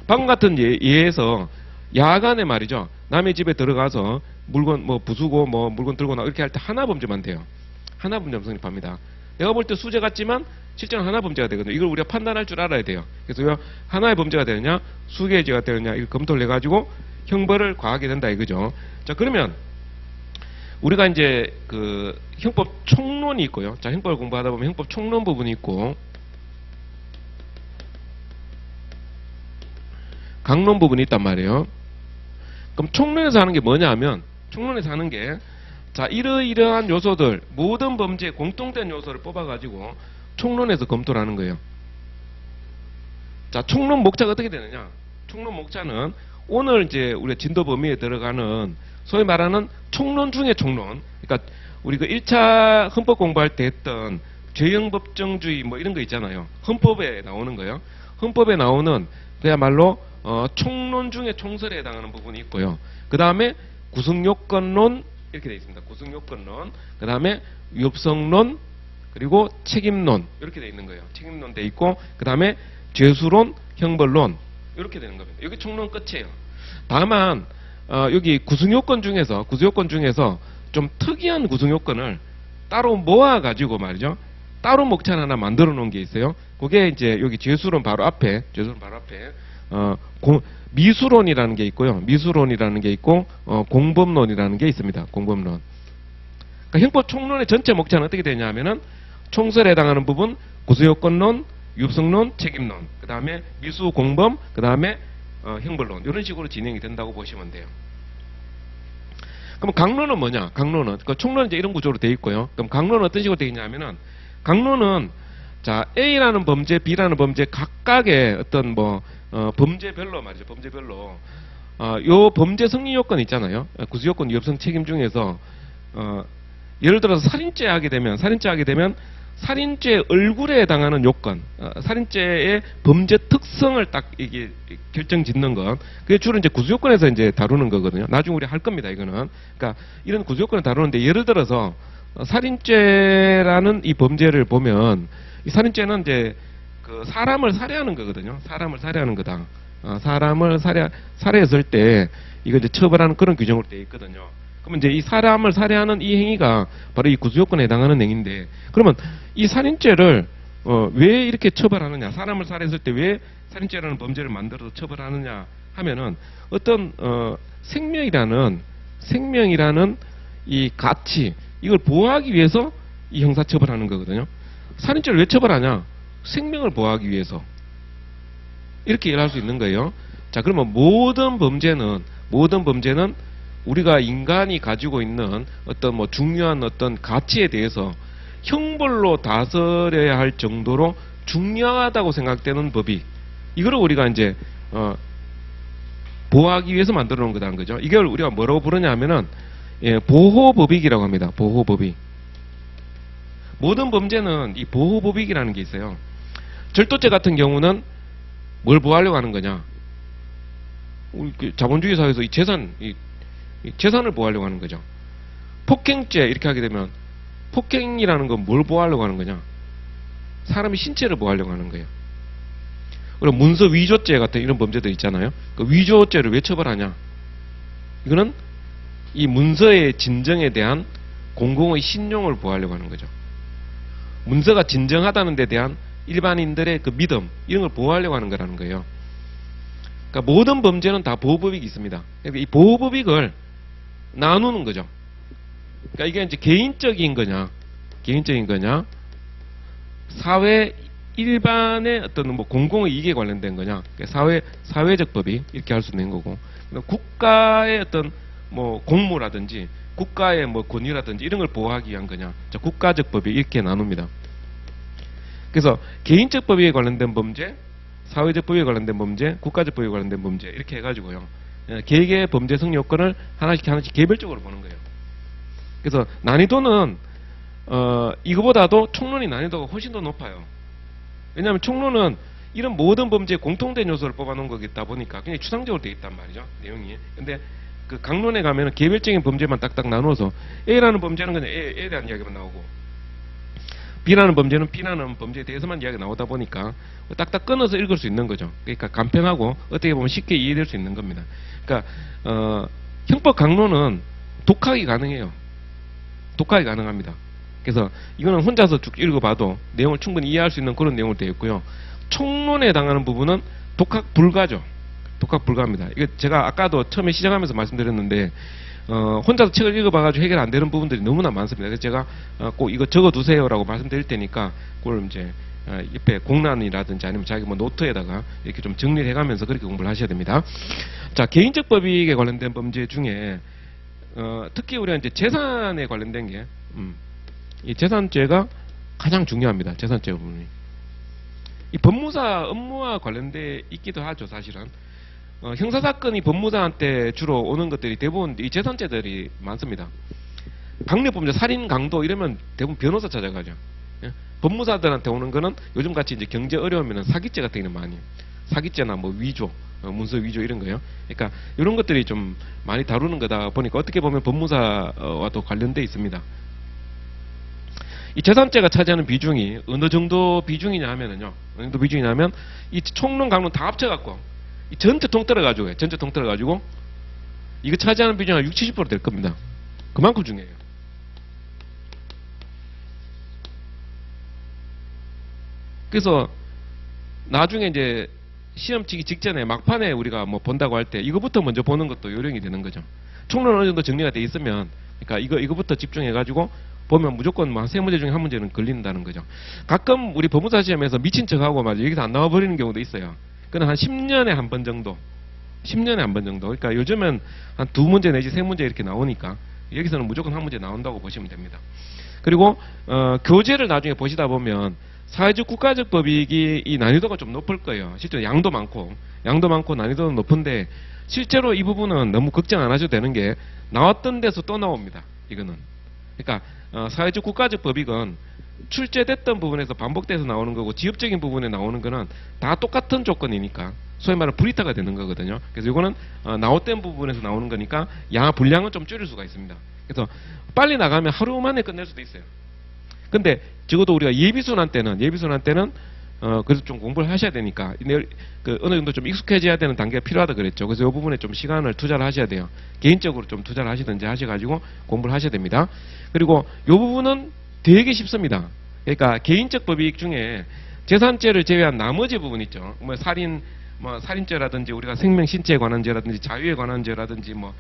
방금 같은 예에서 야간에 말이죠. 남의 집에 들어가서 물건 뭐 부수고 뭐 물건 들고 나 이렇게 할 때 하나 범죄만 돼요. 하나 범죄만 성립합니다. 내가 볼 때 수죄 같지만 실제는 하나 범죄가 되거든요. 이걸 우리가 판단할 줄 알아야 돼요. 그래서 왜 하나의 범죄가 되느냐 수개의 죄가 되느냐 이걸 검토를 해가지고 형벌을 과하게 된다 이거죠. 자 그러면 우리가 이제 그 형법 총론이 있고요. 자 형법을 공부하다 보면 형법 총론 부분이 있고 강론 부분이 있단 말이에요. 그럼 총론에서 하는 게 뭐냐 하면 총론에서 하는 게 자 이러이러한 요소들 모든 범죄에 공통된 요소를 뽑아가지고 총론에서 검토를 하는 거예요. 자 총론 목차가 어떻게 되느냐 총론 목차는 오늘 이제 우리가 진도 범위에 들어가는 소위 말하는 총론 중에 총론 그러니까 우리 그 1차 헌법 공부할 때 했던 죄형법정주의 뭐 이런 거 있잖아요. 헌법에 나오는 거예요. 헌법에 나오는 그야말로 총론 중에 총설에 해당하는 부분이 있고요. 그 다음에 구성요건론 이렇게 되어 있습니다. 구성요건론, 그 다음에 위법성론, 그리고 책임론 이렇게 되어 있는 거예요. 책임론 되어 있고 그 다음에 죄수론, 형벌론 이렇게 되는 겁니다. 여기 총론 끝이에요. 다만 여기 구성요건 중에서 좀 특이한 구성요건을 따로 모아가지고 말이죠. 따로 목차를 하나 만들어 놓은 게 있어요. 그게 이제 여기 죄수론 바로 앞에 미수론이라는 게 있고요. 미수론이라는 게 있고 공범론이라는 게 있습니다. 공범론. 그러니까 형법 총론의 전체 목차는 어떻게 되냐 하면은 총설에 해당하는 부분 구수요건론, 위법성론, 책임론, 그 다음에 미수 공범, 그 다음에 형벌론 이런 식으로 진행이 된다고 보시면 돼요. 그럼 강론은 뭐냐? 강론은 그 총론은 이제 이런 구조로 되어 있고요. 그럼 강론은 어떤 식으로 되어 있냐면은 강론은 자 A라는 범죄, B라는 범죄 각각의 어떤 뭐 범죄별로 말이죠. 범죄별로 요 범죄 성립 요건 있잖아요. 구수요건, 위법성, 책임 중에서 예를 들어서 살인죄 하게 되면 살인죄 얼굴에 해당하는 요건, 살인죄의 범죄 특성을 딱 이게 결정짓는 것, 그게 주로 이제 구수요건에서 이제 다루는 거거든요. 나중에 우리 할 겁니다, 이거는. 그러니까 이런 구수요건을 다루는데 예를 들어서 살인죄라는 이 범죄를 보면 이 살인죄는 이제 그 사람을 살해하는 거거든요. 사람을 살해하는 거다. 사람을 살해했을 때 이거 이제 처벌하는 그런 규정으로 되어 있거든요. 그러면 이제 이 사람을 살해하는 이 행위가 바로 이 구수요건에 해당하는 행위인데, 그러면 이 살인죄를 왜 이렇게 처벌하느냐? 사람을 살해했을 때 왜 살인죄라는 범죄를 만들어서 처벌하느냐 하면은 어떤 생명이라는 이 가치 이걸 보호하기 위해서 이 형사처벌하는 거거든요. 살인죄를 왜 처벌하냐? 생명을 보호하기 위해서. 이렇게 이해할 수 있는 거예요. 자, 그러면 모든 범죄는 우리가 인간이 가지고 있는 어떤 뭐 중요한 어떤 가치에 대해서 형벌로 다스려야 할 정도로 중요하다고 생각되는 법이, 이거를 우리가 이제 보호하기 위해서 만들어 놓은 거다는 거죠. 이걸 우리가 뭐라고 부르냐 하면은 보호법익이라고 합니다. 보호법익. 모든 범죄는 이 보호법익이라는 게 있어요. 절도죄 같은 경우는 뭘 보호하려고 하는 거냐? 우리 자본주의 사회에서 이 재산을 보호하려고 하는 거죠. 폭행죄 이렇게 하게 되면 폭행이라는 건 뭘 보호하려고 하는 거냐? 사람의 신체를 보호하려고 하는 거예요. 그리고 문서 위조죄 같은 이런 범죄들 있잖아요. 그 위조죄를 왜 처벌하냐? 이거는 이 문서의 진정에 대한 공공의 신용을 보호하려고 하는 거죠. 문서가 진정하다는 데 대한 일반인들의 그 믿음 이런 걸 보호하려고 하는 거라는 거예요. 그러니까 모든 범죄는 다 보호법익이 있습니다. 그러니까 이 보호법익을 나누는 거죠. 그러니까 이게 이제 개인적인 거냐, 사회 일반의 어떤 뭐 공공의 이익에 관련된 거냐, 그러니까 사회적 법익 이렇게 할 수 있는 거고, 국가의 어떤 뭐 공무라든지 국가의 뭐 권위라든지 이런 걸 보호하기 위한 거냐, 국가적 법익 이렇게 나눕니다. 그래서 개인적 법익에 관련된 범죄, 사회적 법익에 관련된 범죄, 국가적 법익에 관련된 범죄 이렇게 해가지고요. 개개의 범죄 성립 요건을 하나씩 개별적으로 보는 거예요. 그래서 난이도는 이거보다도 총론이 난이도가 훨씬 더 높아요. 왜냐하면 총론은 이런 모든 범죄에 공통된 요소를 뽑아놓은 거겠다 보니까 굉장히 추상적으로 되어 있단 말이죠. 내용이. 근데 그 강론에 가면은 개별적인 범죄만 딱딱 나눠서 A라는 범죄는 그냥 A에 대한 이야기만 나오고 B라는 범죄는 B라는 범죄에 대해서만 이야기가 나오다 보니까 딱딱 끊어서 읽을 수 있는 거죠. 그러니까 간편하고 어떻게 보면 쉽게 이해될 수 있는 겁니다. 그러니까 형법 강론은 독학이 가능해요. 독학이 가능합니다. 그래서 이거는 혼자서 쭉 읽어봐도 내용을 충분히 이해할 수 있는 그런 내용으로 되어 있고요. 총론에 해당하는 부분은 독학 불가죠. 독학 불가합니다. 이거 제가 아까도 처음에 시작하면서 말씀드렸는데 혼자서 책을 읽어봐가지고 해결 안 되는 부분들이 너무나 많습니다. 그래서 제가 꼭 이거 적어두세요라고 말씀드릴 테니까 그걸 이제 옆에 공란이라든지 아니면 자기 뭐 노트에다가 이렇게 좀 정리를 해가면서 그렇게 공부를 하셔야 됩니다. 자, 개인적 법익에 관련된 범죄 중에 특히 우리가 이제 재산에 관련된 게 이 재산죄가 가장 중요합니다. 재산죄 부분이. 이 법무사 업무와 관련돼 있기도 하죠, 사실은. 형사사건이 법무사한테 주로 오는 것들이 대부분 이 재산죄들이 많습니다. 강력범죄, 살인, 강도 이러면 대부분 변호사 찾아가죠. 예? 법무사들한테 오는 거는 요즘같이 이제 경제 어려우면 사기죄 같은 경우는 많이 사기죄나 뭐 위조, 문서 위조 이런 거요. 그러니까 이런 것들이 좀 많이 다루는 거다 보니까 어떻게 보면 법무사와도 관련돼 있습니다. 이 재산죄가 차지하는 비중이 어느 정도 비중이냐 하면은요. 어느 정도 비중이냐 하면 이 총론, 강론 다 합쳐갖고 이 전체 통틀어 가지고 전체 통틀어 가지고 이거 차지하는 비중이 한 60~70% 될 겁니다. 그만큼 중요해요. 그래서 나중에 이제 시험 치기 직전에 막판에 우리가 뭐 본다고 할 때 이거부터 먼저 보는 것도 요령이 되는 거죠. 총론 어느 정도 정리가 돼 있으면 그러니까 이거부터 집중해 가지고 보면 무조건 뭐 세 문제 중에 한 문제는 걸린다는 거죠. 가끔 우리 법무사 시험에서 미친 척하고 맞아 여기서 안 나와 버리는 경우도 있어요. 그는 한 10년에 한 번 정도. 10년에 한 번 정도. 그러니까 요즘은 한 2문제 내지 3문제 이렇게 나오니까 여기서는 무조건 한 문제 나온다고 보시면 됩니다. 그리고 교재를 나중에 보시다 보면 사회적 국가적 법익이 이 난이도가 좀 높을 거예요. 실제로 양도 많고 난이도는 높은데 실제로 이 부분은 너무 걱정 안 하셔도 되는 게 나왔던 데서 또 나옵니다. 이거는. 그러니까 사회적 국가적 법익은 출제됐던 부분에서 반복돼서 나오는 거고 지엽적인 부분에 나오는 거는 다 똑같은 조건이니까 소위 말하는 브리타가 되는 거거든요. 그래서 이거는 나왔던 부분에서 나오는 거니까 분량은 좀 줄일 수가 있습니다. 그래서 빨리 나가면 하루 만에 끝낼 수도 있어요. 근데 적어도 우리가 예비순환 때는 그래서 좀 공부를 하셔야 되니까 어느 정도 좀 익숙해져야 되는 단계가 필요하다 그랬죠. 그래서 이 부분에 좀 시간을 투자를 하셔야 돼요. 개인적으로 좀 투자를 하시든지 하셔가지고 공부를 하셔야 됩니다. 그리고 이 부분은 되게 쉽습니다. 그러니까 개인적 법익 중에 재산죄를 제외한 나머지 부분 있죠. 뭐 살인죄라든지 우리가 생명 신체에 관한 죄라든지 자유에 관한 죄라든지 뭐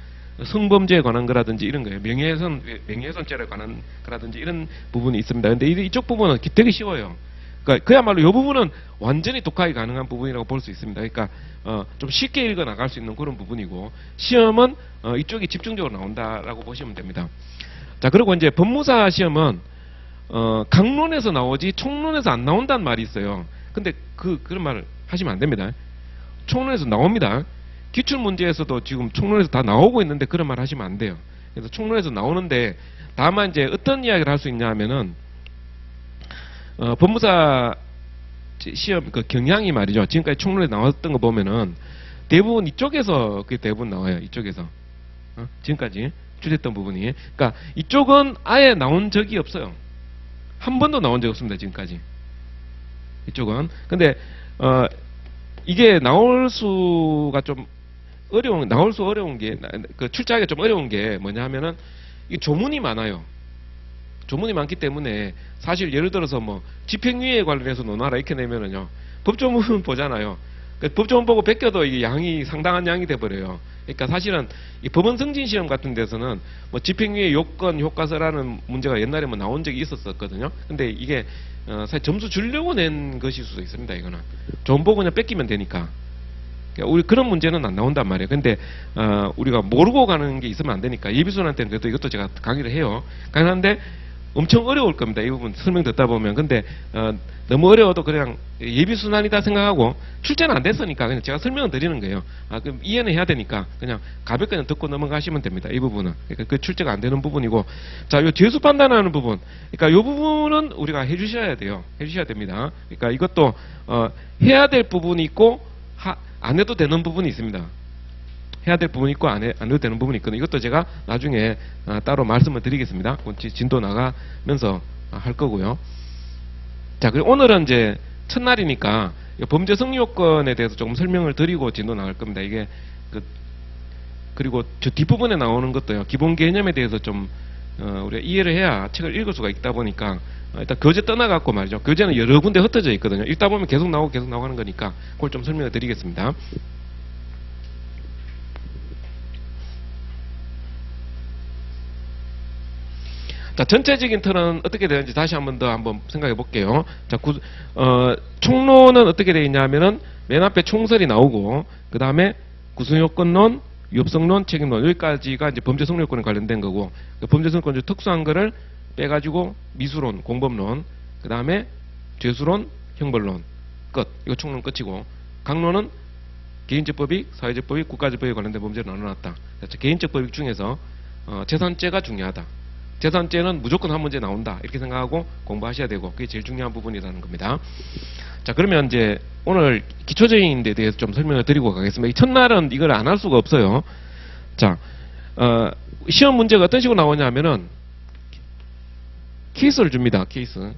성범죄에 관한 거라든지 이런 거예요. 명예훼손죄에 관한 거라든지 이런 부분이 있습니다. 근데 이쪽 부분은 되게 쉬워요. 그러니까 그야말로 이 부분은 완전히 독학이 가능한 부분이라고 볼 수 있습니다. 그러니까 좀 쉽게 읽어 나갈 수 있는 그런 부분이고 시험은 이쪽이 집중적으로 나온다라고 보시면 됩니다. 자, 그리고 이제 법무사 시험은 강론에서 나오지 총론에서 안 나온다는 말이 있어요. 근데 그런 말을 하시면 안 됩니다. 총론에서 나옵니다. 기출문제에서도 지금 총론에서 다 나오고 있는데 그런 말 하시면 안 돼요. 그래서 총론에서 나오는데 다만 이제 어떤 이야기를 할 수 있냐 하면은 법무사 시험 그 경향이 말이죠. 지금까지 총론에 나왔던 거 보면은 대부분 이쪽에서 그게 대부분 나와요. 이쪽에서 지금까지 출제했던 부분이. 그러니까 이쪽은 아예 나온 적이 없어요. 한 번도 나온 적이 없습니다. 지금까지. 이쪽은. 근데 이게 나올 수 어려운 게 그 출제하기가 좀 어려운 게 뭐냐 하면은 이 조문이 많아요. 조문이 많기 때문에 사실 예를 들어서 뭐 집행유예 관련해서 논하라 이렇게 내면은요 법조문 보잖아요. 그 법조문 보고 베껴도 이게 양이 상당한 양이 돼버려요. 그러니까 사실은 이 법원 승진 시험 같은 데서는 뭐 집행유예 요건 효과서라는 문제가 옛날에 뭐 나온 적이 있었거든요. 근데 이게 사실 점수 주려고 낸 것일 수도 있습니다. 이거는 조문 보고 그냥 뺏기면 되니까. 우리 그런 문제는 안 나온단 말이에요. 근데 우리가 모르고 가는 게 있으면 안 되니까 예비순환 때는 그래도 이것도 제가 강의를 해요. 강의하는데 엄청 어려울 겁니다. 이 부분 설명 듣다 보면. 근데 너무 어려워도 그냥 예비순환이다 생각하고 출제는 안 됐으니까 그냥 제가 설명을 드리는 거예요. 그럼 이해는 해야 되니까 그냥 가볍게 그냥 듣고 넘어가시면 됩니다. 이 부분은. 그러니까 그 출제가 안 되는 부분이고. 자, 요 죄수 판단하는 부분. 그러니까 요 부분은 우리가 해주셔야 돼요. 해주셔야 됩니다. 그러니까 이것도 해야 될 부분이 있고 안 해도 되는 부분이 있습니다. 해야 될 부분이 있고 안 해도 되는 부분이 있거든요. 이것도 제가 나중에 따로 말씀을 드리겠습니다. 진도 나가면서 할 거고요. 자, 그리고 오늘은 이제 첫날이니까 범죄 성립 요건에 대해서 조금 설명을 드리고 진도 나갈 겁니다. 이게 그리고 저 뒷부분에 나오는 것도요. 기본 개념에 대해서 좀 우리가 이해를 해야 책을 읽을 수가 있다 보니까 일단 교재 떠나갖고 말이죠. 교재는 여러 군데 흩어져 있거든요. 읽다 보면 계속 나오고 하는 거니까 그걸 좀 설명을 드리겠습니다. 자, 전체적인 틀은 어떻게 되는지 다시 한번 생각해 볼게요. 자, 총론은 어떻게 되어 있냐면은 맨 앞에 총설이 나오고 그 다음에 구성요건론, 위법성론, 책임론 여기까지가 이제 범죄 성립요건에 관련된 거고 그 범죄 성립요건 중 특수한 거를 빼가지고 미수론, 공범론, 그 다음에 죄수론, 형벌론 끝. 이거 총론 끝이고 강론은 개인적 법익, 사회적 법익, 국가적 법익에 관련된 범죄를 나눠놨다. 개인적 법익 중에서 재산죄가 중요하다. 재산죄는 무조건 한 문제 나온다. 이렇게 생각하고 공부하셔야 되고 그게 제일 중요한 부분이라는 겁니다. 자, 그러면 이제 오늘 기초적인 데 대해서 좀 설명을 드리고 가겠습니다. 이 첫날은 이걸 안 할 수가 없어요. 자, 시험 문제가 어떤 식으로 나오냐면은 케이스를 줍니다. 케이스를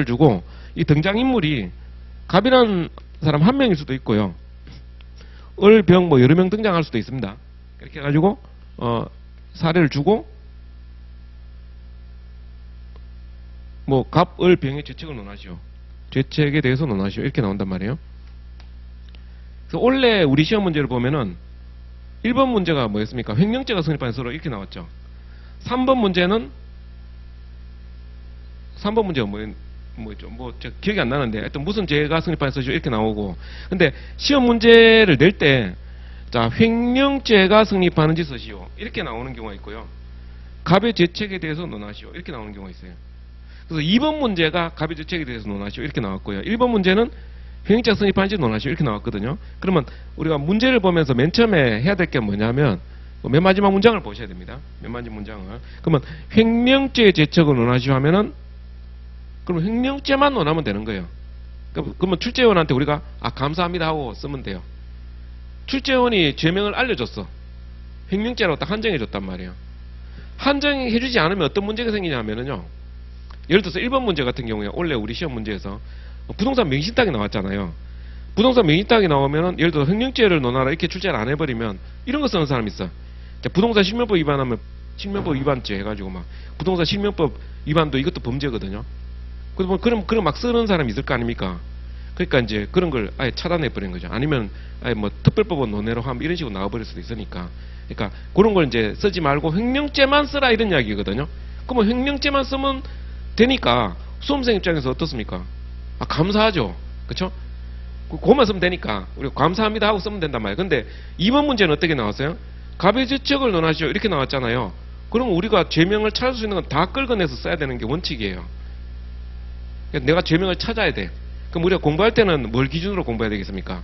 주고 이 등장인물이 갑이라는 사람 한 명일 수도 있고요. 을, 병 뭐 여러 명 등장할 수도 있습니다. 이렇게 해가지고 사례를 주고 뭐 갑, 을, 병의 죄책을 논하시오. 죄책에 대해서 논하시오. 이렇게 나온단 말이에요. 그래서 원래 우리 시험 문제를 보면은 1번 문제가 뭐였습니까? 횡령죄가 성립한 서로 이렇게 나왔죠. 3번 문제가 뭐였죠? 제가 기억이 안 나는데 하여튼 무슨 죄가 성립한 서시오 이렇게 나오고 근데 시험 문제를 낼 때 자, 횡령죄가 성립하는지 서시오. 이렇게 나오는 경우가 있고요. 갑의 죄책에 대해서 논하시오. 이렇게 나오는 경우가 있어요. 그래서 2번 문제가 갑의 죄책에 대해서 논하시오. 이렇게 나왔고요. 1번 문제는 횡령죄가 성립하는지 논하시오. 이렇게 나왔거든요. 그러면 우리가 문제를 보면서 맨 처음에 해야 될 게 뭐냐면 맨 마지막 문장을 보셔야 됩니다. 맨 마지막 문장을. 그러면 횡령죄의 죄책을 논하시오 하면은 그럼 횡령죄만 논하면 되는 거예요. 그러면 출제원한테 우리가 감사합니다 하고 쓰면 돼요. 출제원이 죄명을 알려줬어. 횡령죄라고 딱 한정해줬단 말이에요. 한정해주지 않으면 어떤 문제가 생기냐면요. 예를 들어서 1번 문제 같은 경우에 원래 우리 시험 문제에서 부동산 명의신탁이 나왔잖아요. 부동산 명의신탁이 나오면은 예를 들어서 횡령죄를 논하라 이렇게 출제를 안 해버리면 이런 거 쓰는 사람이 있어. 부동산 실명법 위반하면 실명법 위반죄 해가지고 막 부동산 실명법 위반도 이것도 범죄거든요. 그럼 막 쓰는 사람이 있을 거 아닙니까? 그러니까 이제 그런 걸 아예 차단해버린 거죠. 아니면 아예 뭐 특별법원 논외로 하면 이런 식으로 나와버릴 수도 있으니까. 그러니까 그런 걸 이제 쓰지 말고 횡령죄만 쓰라 이런 이야기거든요. 그러면 횡령죄만 쓰면 되니까 수험생 입장에서 어떻습니까? 감사하죠. 그쵸? 그거만 쓰면 되니까 우리가 감사합니다 하고 쓰면 된단 말이에요. 근데 2번 문제는 어떻게 나왔어요? 갑의 죄책을 논하시오 이렇게 나왔잖아요. 그러면 우리가 죄명을 찾을 수 있는 건 다 끌어내서 써야 되는 게 원칙이에요. 내가 죄명을 찾아야 돼. 그럼 우리가 공부할 때는 뭘 기준으로 공부해야 되겠습니까?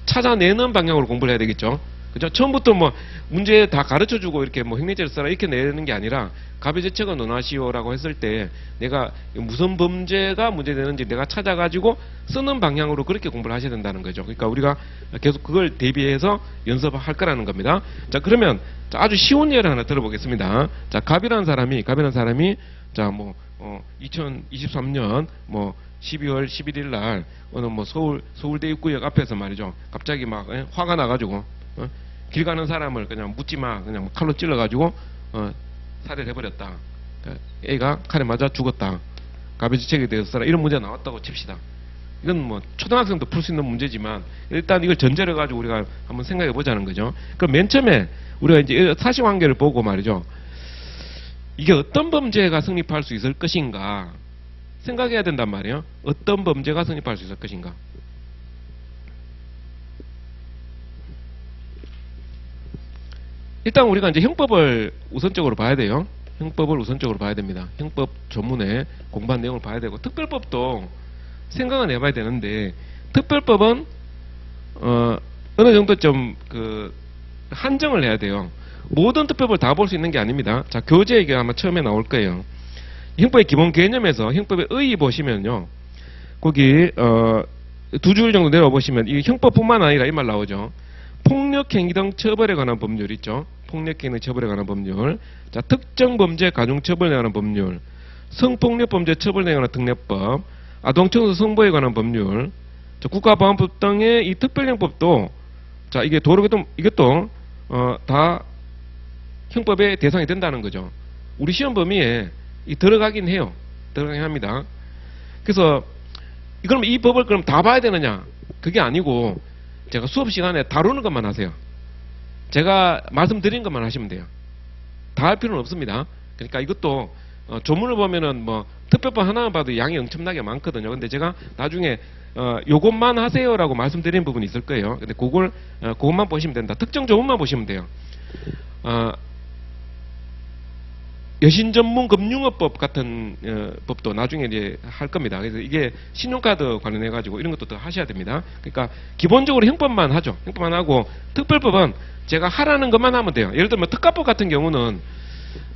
찾아내는 방향으로 공부를 해야 되겠죠. 그죠? 처음부터 뭐 문제 다 가르쳐주고 이렇게 뭐 횡령죄를 써라 이렇게 내는 게 아니라 갑의 죄책을 논하시오라고 했을 때 내가 무슨 범죄가 문제되는지 내가 찾아가지고 쓰는 방향으로 그렇게 공부를 하셔야 된다는 거죠. 그러니까 우리가 계속 그걸 대비해서 연습할 거라는 겁니다. 자, 그러면 아주 쉬운 예를 하나 들어보겠습니다. 자, 갑이라는 사람이 자, 2023년 12월 11일 날 어느 서울대 입구역 앞에서 말이죠. 갑자기 막 화가 나가지고 길 가는 사람을 그냥 묻지마 그냥 칼로 찔러가지고 살해를 해버렸다. 애가 칼에 맞아 죽었다. 갑의 죄책에 대해서 써라. 이런 문제가 나왔다고 칩시다. 이건 초등학생도 풀 수 있는 문제지만 일단 이걸 전제로 가지고 우리가 한번 생각해 보자는 거죠. 그럼 맨 처음에 우리가 이제 사실관계를 보고 말이죠. 이게 어떤 범죄가 성립할 수 있을 것인가 생각해야 된단 말이에요. 어떤 범죄가 성립할 수 있을 것인가. 일단 우리가 이제 형법을 우선적으로 봐야 돼요. 형법을 우선적으로 봐야 됩니다. 형법 전문에 공부한 내용을 봐야 되고 특별법도 생각은 해봐야 되는데 특별법은 어느 정도 좀 한정을 해야 돼요. 모든 특별법을 다 볼 수 있는 게 아닙니다. 자, 교재 이게 아마 처음에 나올 거예요. 형법의 기본 개념에서 형법의 의의 보시면요. 거기 두 줄 정도 내려와 보시면 이 형법뿐만 아니라 이 말 나오죠. 폭력행위 등 처벌에 관한 법률 있죠. 폭력행위 등 처벌에 관한 법률. 자, 특정 범죄 가중 처벌에 관한 법률. 성폭력 범죄 처벌에 관한 특례법. 아동청소 성보에 관한 법률. 자, 국가보안법 등의 이 특별형법도 자, 이게 도로교통 이것도 다 형법의 대상이 된다는 거죠. 우리 시험 범위에 들어가긴 해요. 들어가긴 합니다. 그래서 그럼 이 법을 그럼 다 봐야 되느냐? 그게 아니고 제가 수업 시간에 다루는 것만 하세요. 제가 말씀드린 것만 하시면 돼요. 다 할 필요는 없습니다. 그러니까 이것도 조문을 보면은 뭐 특별법 하나만 봐도 양이 엄청나게 많거든요. 근데 제가 나중에 요것만 하세요라고 말씀드린 부분이 있을 거예요. 근데 그것만 보시면 된다. 특정 조문만 보시면 돼요. 여신전문금융업법 같은 법도 나중에 이제 할 겁니다. 그래서 이게 신용카드 관련해 가지고 이런 것도 더 하셔야 됩니다. 그러니까 기본적으로 형법만 하죠. 형법만 하고 특별법은 제가 하라는 것만 하면 돼요. 예를 들면 특가법 같은 경우는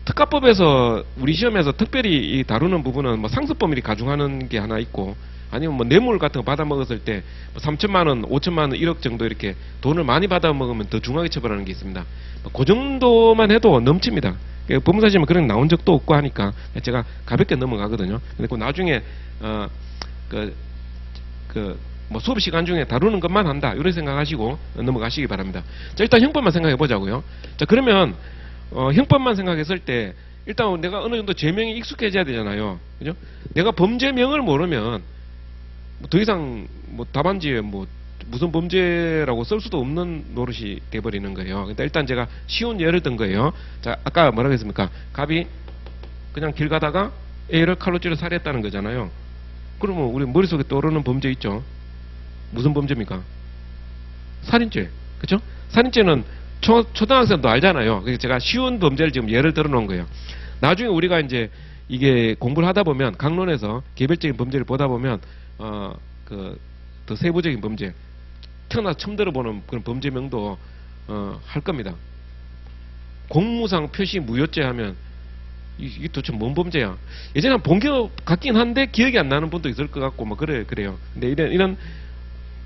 특가법에서 우리 시험에서 특별히 다루는 부분은 뭐 상습범위를 가중하는 게 하나 있고, 아니면 뭐 뇌물 같은 거 받아 먹었을 때 3천만 원, 5천만 원, 1억 정도 이렇게 돈을 많이 받아 먹으면 더 중하게 처벌하는 게 있습니다. 그 정도만 해도 넘칩니다. 법무사시험은 그런 게 나온 적도 없고 하니까 제가 가볍게 넘어가거든요. 근데 그 나중에 뭐 수업 시간 중에 다루는 것만 한다 이런 생각하시고 넘어가시기 바랍니다. 자, 일단 형법만 생각해 보자고요. 자, 그러면 형법만 생각했을 때 일단 내가 어느 정도 죄명이 익숙해져야 되잖아요. 그죠? 내가 범죄명을 모르면 더 이상 뭐 답안지에 뭐 무슨 범죄라고 쓸 수도 없는 노릇이 돼버리는 거예요. 근데 일단 제가 쉬운 예를 든 거예요. 자, 아까 뭐라고 했습니까? 갑이 그냥 길 가다가 A를 칼로 찔러 살해했다는 거잖아요. 그러면 우리 머릿속에 떠오르는 범죄 있죠? 무슨 범죄입니까? 살인죄. 그쵸? 살인죄는 초등학생도 알잖아요. 그래서 제가 쉬운 범죄를 지금 예를 들어 놓은 거예요. 나중에 우리가 이제 이게 공부를 하다 보면 강론에서 개별적인 범죄를 보다 보면 더 세부적인 범죄, 태어나서 처음 들어보는 그런 범죄명도 할 겁니다. 공무상 표시 무효죄 하면 이게 도대체 뭔 범죄야? 예전에 본 게 같긴 한데 기억이 안 나는 분도 있을 것 같고 뭐 그래요. 근데 이런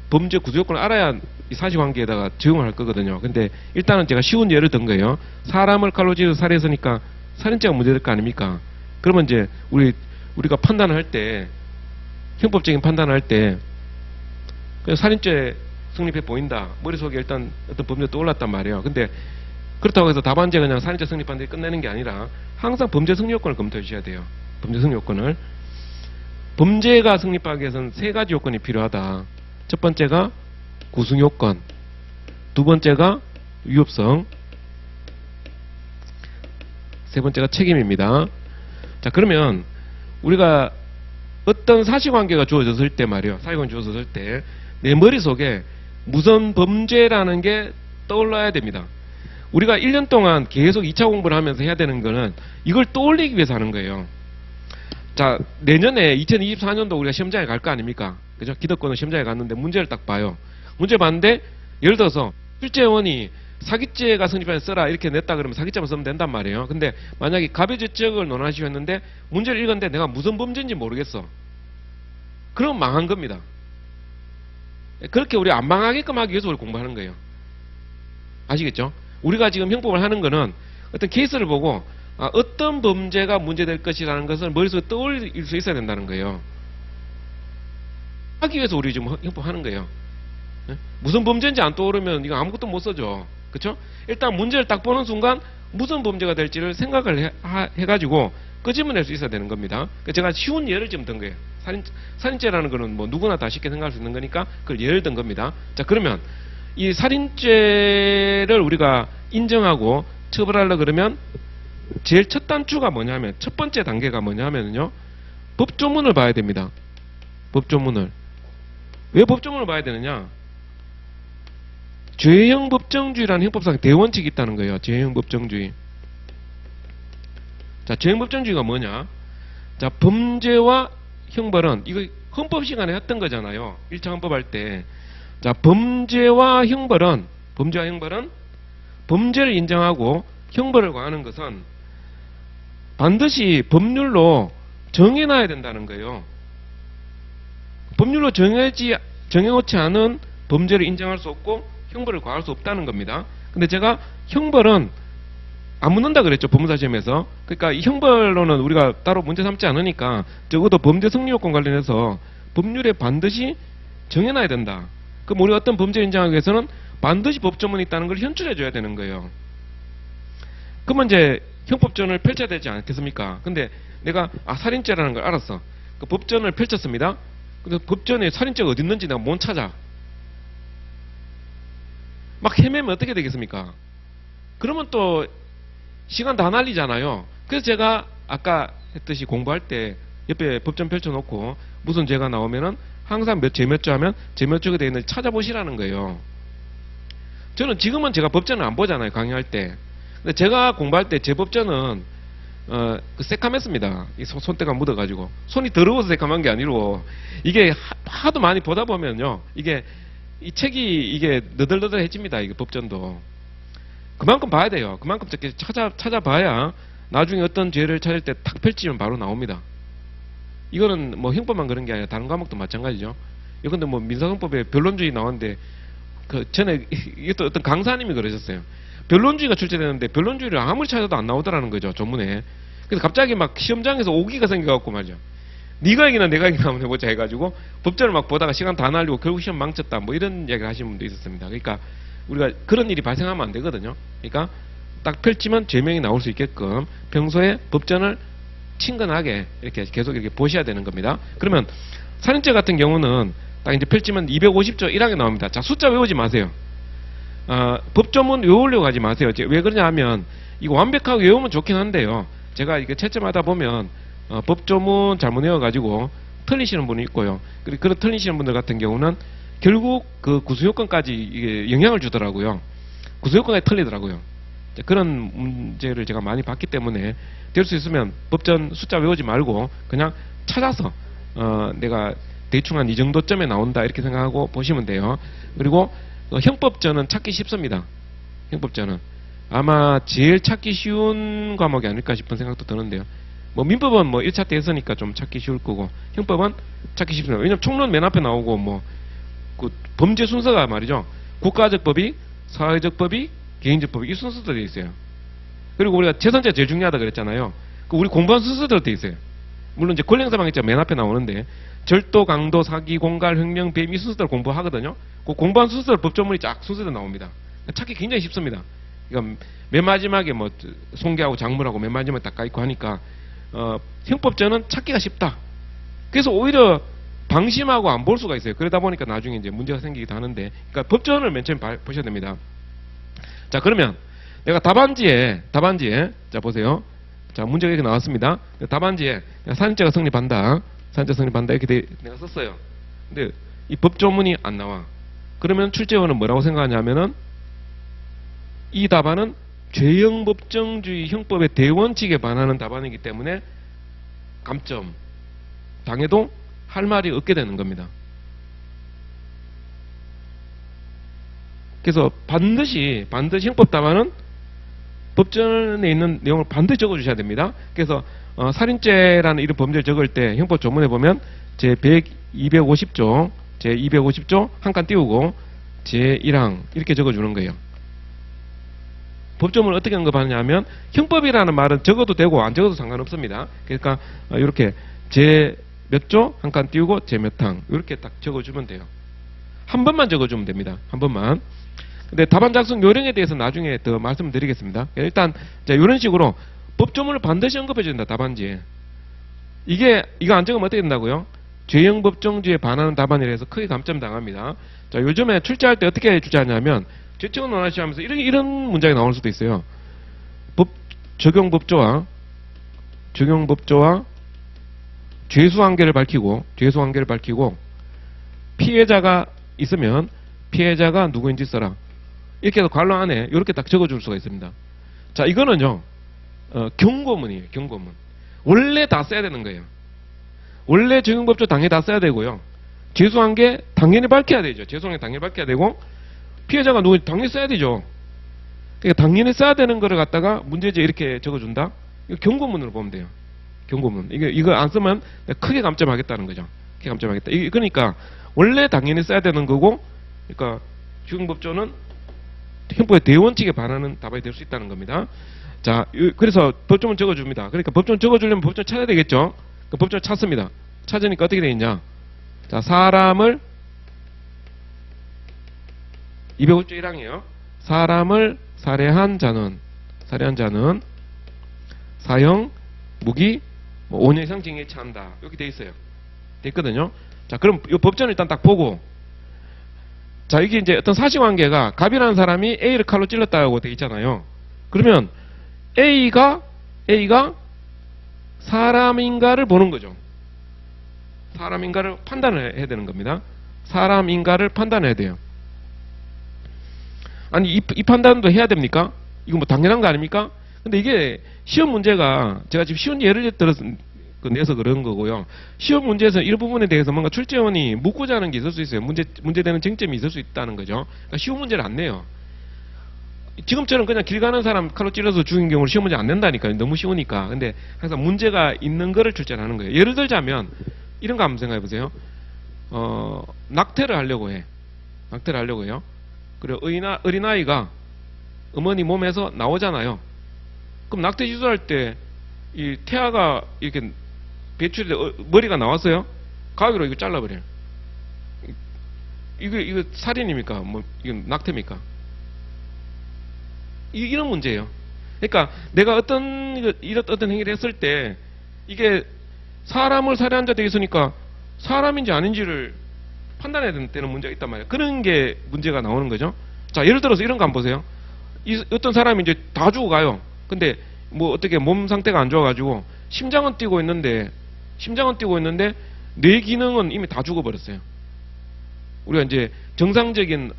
범죄 구조요건을 알아야 이 사실관계에다가 적용을 할 거거든요. 근데 일단은 제가 쉬운 예를 든 거예요. 사람을 칼로 찔러 살해했으니까 살인죄가 문제될 거 아닙니까? 그러면 이제 우리가 판단을 할 때, 형법적인 판단을 할 때 살인죄 성립해 보인다. 머릿속에 일단 어떤 범죄가 떠올랐단 말이에요. 근데 그렇다고 해서 답안제 그냥 살인죄 성립하는데 끝내는 게 아니라 항상 범죄 성립 요건을 검토해 주셔야 돼요. 범죄 성립 요건을. 범죄가 성립하기 위해서는 세 가지 요건이 필요하다. 첫 번째가 구성 요건, 두 번째가 위협성, 세 번째가 책임입니다. 자, 그러면 우리가 어떤 사실관계가 주어졌을 때 말이에요. 사실관계가 주어졌을 때 내 머릿속에 무슨 범죄라는 게 떠올라야 됩니다. 우리가 1년 동안 계속 2차 공부를 하면서 해야 되는 거는 이걸 떠올리기 위해서 하는 거예요. 자, 내년에 2024년도 우리가 시험장에 갈 거 아닙니까? 그죠? 기득권은 시험장에 갔는데 문제를 딱 봐요. 문제 봤는데 예를 들어서 실제원이 사기죄가 성립해서 써라 이렇게 냈다 그러면 사기죄만 쓰면 된단 말이에요. 근데 만약에 가배제적을 논하시고 했는데 문제를 읽었는데 내가 무슨 범죄인지 모르겠어. 그럼 망한 겁니다. 그렇게 우리 안 망하게끔 하기 위해서 우리 공부하는 거예요. 아시겠죠? 우리가 지금 형법을 하는 거는 어떤 케이스를 보고 어떤 범죄가 문제될 것이라는 것을 머릿속에 떠올릴 수 있어야 된다는 거예요. 하기 위해서 우리 지금 형법하는 거예요. 무슨 범죄인지 안 떠오르면 이거 아무것도 못 써줘. 그쵸? 일단 문제를 딱 보는 순간 무슨 범죄가 될지를 생각을 해가지고 끄집어낼 수 있어야 되는 겁니다. 제가 쉬운 예를 좀 든 거예요. 살인죄라는 거는 뭐 누구나 다 쉽게 생각할 수 있는 거니까 그걸 예를 든 겁니다. 자, 그러면 이 살인죄를 우리가 인정하고 처벌하려고 그러면 제일 첫 단추가 뭐냐면, 첫 번째 단계가 뭐냐면요, 법조문을 봐야 됩니다. 법조문을. 왜 법조문을 봐야 되느냐? 죄형 법정주의라는 형법상 대원칙이 있다는 거예요. 죄형 법정주의. 자, 죄형 법정주의가 뭐냐? 자, 범죄와 형벌은, 이거 헌법 시간에 했던 거잖아요. 1차 헌법 할 때. 자, 범죄와 형벌은 범죄를 인정하고 형벌을 과하는 것은 반드시 법률로 정해놔야 된다는 거예요. 법률로 정해지 정해놓지 않은 범죄를 인정할 수 없고 형벌을 과할 수 없다는 겁니다. 근데 제가 형벌은 안 묻는다 그랬죠. 법무사 시험에서. 그러니까 이 형벌로는 우리가 따로 문제 삼지 않으니까 적어도 범죄 성립요건 관련해서 법률에 반드시 정해놔야 된다. 그럼 우리가 어떤 범죄를 인정하기 위해서는 반드시 법조문이 있다는 걸 현출해줘야 되는 거예요. 그러면 이제 형법전을 펼쳐야 되지 않겠습니까? 근데 내가 살인죄라는 걸 알았어. 그 법전을 펼쳤습니다. 근데 법전에 살인죄가 어디 있는지 내가 못 찾아. 막 헤매면 어떻게 되겠습니까? 그러면 또 시간 다 날리잖아요. 그래서 제가 아까 했듯이 공부할 때 옆에 법전 펼쳐놓고 무슨 죄가 나오면은 항상 죄 몇 조 하면 죄 몇 조가 되어 있는지 찾아보시라는 거예요. 저는 지금은 제가 법전을 안 보잖아요. 강의할 때. 근데 제가 공부할 때 제 법전은 새카맸습니다. 이 손때가 묻어가지고. 손이 더러워서 새카만 게 아니고 이게 하도 많이 보다 보면요. 이 책이 이게 너덜너덜해집니다. 이게 법전도. 그만큼 봐야 돼요. 그만큼 이렇게 찾아봐야 나중에 어떤 죄를 찾을 때 탁 펼치면 바로 나옵니다. 이거는 뭐 형법만 그런 게 아니라 다른 과목도 마찬가지죠. 이건데 뭐 민사소송법에 변론주의 나왔는데 그 전에 이것도 어떤 강사님이 그러셨어요. 변론주의가 출제되는데 변론주의를 아무리 찾아도 안 나오더라는 거죠. 전문에. 그래서 갑자기 막 시험장에서 오기가 생겨갖고 말이죠. 네가 얘기나 내가 얘기나 한번 해보자 해가지고 법전을 막 보다가 시간 다 날리고 결국 시험 망쳤다 뭐 이런 이야기를 하시는 분도 있었습니다. 그러니까 우리가 그런 일이 발생하면 안 되거든요. 그러니까 딱 펼치면 죄명이 나올 수 있게끔 평소에 법전을 친근하게 이렇게 계속 이렇게 보셔야 되는 겁니다. 그러면 살인죄 같은 경우는 딱 이제 펼치면 250조 1항에 나옵니다. 자, 숫자 외우지 마세요. 법조문 외우려고 하지 마세요. 왜 그러냐 하면 이거 완벽하게 외우면 좋긴 한데요. 제가 이게 채점하다 보면 법조문 잘못 외워가지고 틀리시는 분이 있고요. 그리고 그런 틀리시는 분들 같은 경우는 결국 그 구수요건까지 이게 영향을 주더라고요. 구수요건까지 틀리더라고요. 그런 문제를 제가 많이 봤기 때문에 될 수 있으면 법전 숫자 외우지 말고 그냥 찾아서 내가 대충 한 이 정도점에 나온다 이렇게 생각하고 보시면 돼요. 그리고 형법전은 찾기 쉽습니다. 형법전은 아마 제일 찾기 쉬운 과목이 아닐까 싶은 생각도 드는데요. 뭐 민법은 뭐 1차 때 했으니까 좀 찾기 쉬울 거고 형법은 찾기 쉽습니다. 왜냐면 총론 맨 앞에 나오고 뭐 그 범죄 순서가 말이죠. 국가적 법이, 사회적 법이, 개인적 법이 이 순서대로 되어 있어요. 그리고 우리가 재산죄 제일 중요하다 그랬잖아요. 그 우리 공부한 순서대로 되어 있어요. 물론 이제 권력사망했죠. 맨 앞에 나오는데 절도, 강도, 사기, 공갈, 횡령, 배임 이 순서대로 공부하거든요. 그 공부한 순서대로 법조문이 쫙 순서대로 나옵니다. 찾기 굉장히 쉽습니다. 그러니까 맨 마지막에 뭐 송계하고 작물하고 맨 마지막에 딱 까있고 하니까 형법전은 찾기가 쉽다. 그래서 오히려 방심하고 안 볼 수가 있어요. 그러다 보니까 나중에 이제 문제가 생기기도 하는데, 그러니까 법전을 맨 처음에 보셔야 됩니다. 자, 그러면 내가 답안지에 자 보세요. 자, 문제가 이렇게 나왔습니다. 답안지에 살인죄가 성립한다. 살인죄 성립한다 이렇게 내가 썼어요. 근데 이 법조문이 안 나와. 그러면 출제원은 뭐라고 생각하냐면은 이 답안은 죄형 법정주의 형법의 대원칙에 반하는 답안이기 때문에 감점 당해도 할 말이 없게 되는 겁니다. 그래서 반드시 형법 답안은 법전에 있는 내용을 반드시 적어주셔야 됩니다. 그래서 살인죄라는 이런 범죄를 적을 때 형법 조문에 보면 제 250조 제 250조 한 칸 띄우고 제 1항 이렇게 적어주는 거예요. 법조문을 어떻게 언급하느냐 하면 형법이라는 말은 적어도 되고 안 적어도 상관없습니다. 그러니까 이렇게 제 몇 조 한 칸 띄우고 제 몇 항 이렇게 딱 적어주면 돼요. 한 번만 적어주면 됩니다. 한 번만. 근데 답안 작성 요령에 대해서 나중에 더 말씀드리겠습니다. 일단 자, 이런 식으로 법조문을 반드시 언급해 준다. 답안지에. 이거 안 적으면 어떻게 된다고요? 죄형 법정주의에 반하는 답안이라 해서 크게 감점 당합니다. 자, 요즘에 출제할 때 어떻게 출제하냐면 죄책은 원하시 하면서 이런 문장이 나올 수도 있어요. 적용법조와 죄수 한계를 밝히고 피해자가 있으면 피해자가 누구인지 써라. 이렇게 해서 관로 안에 이렇게 딱 적어줄 수가 있습니다. 자, 이거는요 경고문이에요. 경고문. 원래 다 써야 되는 거예요. 원래 적용법조 당연히 다 써야 되고요. 죄수 한계 당연히 밝혀야 되죠. 죄수 한계 당연히 밝혀야 되고 피해자가 누구인지 당연히 써야 되죠. 그러니까 당연히 써야 되는 거를 갖다가 문제지에 이렇게 적어준다. 이거 경고문으로 보면 돼요. 경고문. 이거 안 쓰면 크게 감점하겠다는 거죠. 크게 감점하겠다. 그러니까 원래 당연히 써야 되는 거고, 그러니까 주경법조는 형법의 대원칙에 반하는 답안이 될 수 있다는 겁니다. 자, 그래서 법조문 적어줍니다. 그러니까 법조문 적어주려면 법조문 찾아야 되겠죠. 그 법조문 찾습니다. 찾으니까 어떻게 되겠냐. 자, 사람을 205조 1항이에요. 사람을 살해한 자는 사형, 무기, 5년 이상 징역에 처한다. 이렇게 돼 있어요. 돼 있거든요. 자, 그럼 이 법전을 일단 딱 보고, 자, 이게 이제 어떤 사실관계가 갑이라는 사람이 A를 칼로 찔렀다고 돼 있잖아요. 그러면 A가 사람인가를 보는 거죠. 사람인가를 판단을 해야 되는 겁니다. 사람인가를 판단해야 돼요. 아니, 이 판단도 해야 됩니까? 이거 뭐 당연한 거 아닙니까? 근데 이게 시험 문제가 제가 지금 쉬운 예를 내서 그런 거고요. 시험 문제에서 이 부분에 대해서 뭔가 출제원이 묻고자 하는 게 있을 수 있어요. 문제되는 쟁점이 있을 수 있다는 거죠. 그러니까 쉬운 문제를 안 내요. 지금처럼 그냥 길 가는 사람 칼로 찔러서 죽인 경우는 시험 문제 안 낸다니까요. 너무 쉬우니까. 근데 항상 문제가 있는 거를 출제를 하는 거예요. 예를 들자면 이런 거 한번 생각해 보세요. 낙태를 하려고 해. 낙태를 하려고 해요. 그리고 어린아이가 어머니 몸에서 나오잖아요. 그럼 낙태 시술할 때 이 태아가 이렇게 배출이 돼 머리가 나왔어요? 가위로 이거 잘라버려요. 이거 살인입니까? 뭐 이건 낙태입니까? 이런 문제예요. 그러니까 내가 어떤 행위를 했을 때 이게 사람을 살해한 자 되어 있으니까 사람인지 아닌지를 판단해야 되는 문제가 있단 말이에요. 그런 게 문제가 나오는 거죠. 자, 예를 들어서 이런 거 한번 보세요. 어떤 사람이 이제 다 죽어가요. 근데 뭐 어떻게 몸 상태가 안 좋아가지고 심장은 뛰고 있는데 뇌 기능은 이미 다 죽어버렸어요. 우리가 이제 정상적인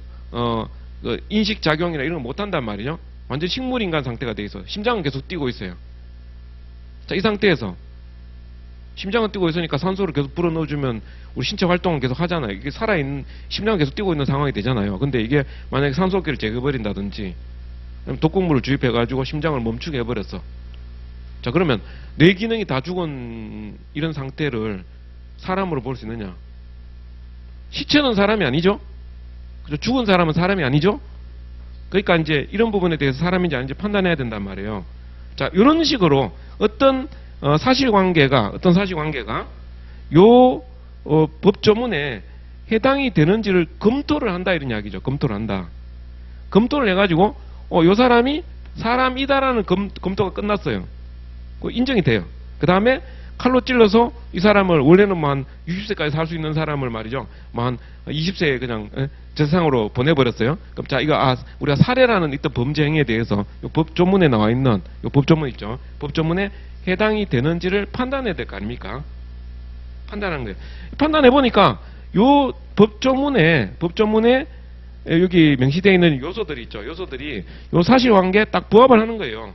그 인식 작용이나 이런 거 못한단 말이죠. 완전 식물인간 상태가 돼 있어. 심장은 계속 뛰고 있어요. 자, 이 상태에서 심장은 뛰고 있으니까 산소를 계속 불어넣어주면 우리 신체 활동은 계속 하잖아요. 이게 살아있는 심장은 계속 뛰고 있는 상황이 되잖아요. 근데 이게 만약에 산소기를 제거해버린다든지 독극물을 주입해가지고 심장을 멈추게 해버렸어. 자, 그러면 뇌 기능이 다 죽은 이런 상태를 사람으로 볼 수 있느냐? 시체는 사람이 아니죠? 그죠? 죽은 사람은 사람이 아니죠? 그러니까 이제 이런 부분에 대해서 사람인지 아닌지 판단해야 된단 말이에요. 자, 이런 식으로 어떤 사실관계가 요 법조문에 해당이 되는지를 검토를 한다 이런 이야기죠. 검토를 한다. 검토를 해가지고 요 사람이 사람이다라는 검토가 끝났어요. 인정이 돼요. 그 다음에 칼로 찔러서 이 사람을 원래는 뭐 한 60세까지 살 수 있는 사람을 말이죠. 뭐 한 20세에 그냥 저 세상으로 보내버렸어요. 그럼 자, 이거 우리가 살해라는 어떤 범죄 행위에 대해서 요 법조문에 나와 있는 요 법조문 있죠. 법조문에 해당이 되는지를 판단해야 될 거 아닙니까? 판단하는 거예요. 판단해 보니까 요 법조문에 여기 명시되어 있는 요소들이 있죠. 요소들이 요 사실관계에 딱 부합을 하는 거예요.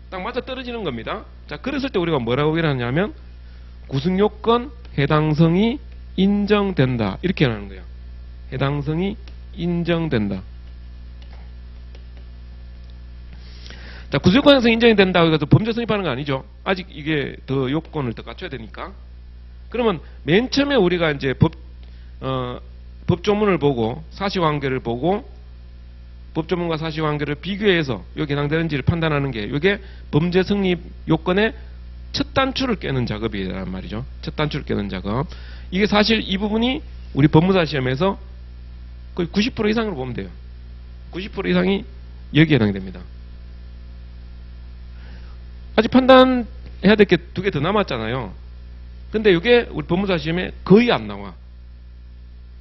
딱 맞아 떨어지는 겁니다. 자, 그랬을 때 우리가 뭐라고 얘기하냐면 구성요건 해당성이 인정된다 이렇게 하는 거예요. 해당성이 인정된다. 자, 구성요건 해당성이 인정이 된다고 해서 범죄 성립하는 거 아니죠. 아직 이게 더 요건을 더 갖춰야 되니까. 그러면 맨 처음에 우리가 이제 법조문을 보고 사실관계를 보고 법조문과 사실관계를 비교해서 여기 해당되는지를 판단하는 게 이게 범죄 성립 요건의 첫 단추를 깨는 작업이란 말이죠. 첫 단추를 깨는 작업. 이게 사실 이 부분이 우리 법무사 시험에서 거의 90% 이상으로 보면 돼요. 90% 이상이 여기에 해당이 됩니다. 아직 판단해야 될 게 2개 더 남았잖아요. 근데 이게 우리 법무사 시험에 거의 안 나와.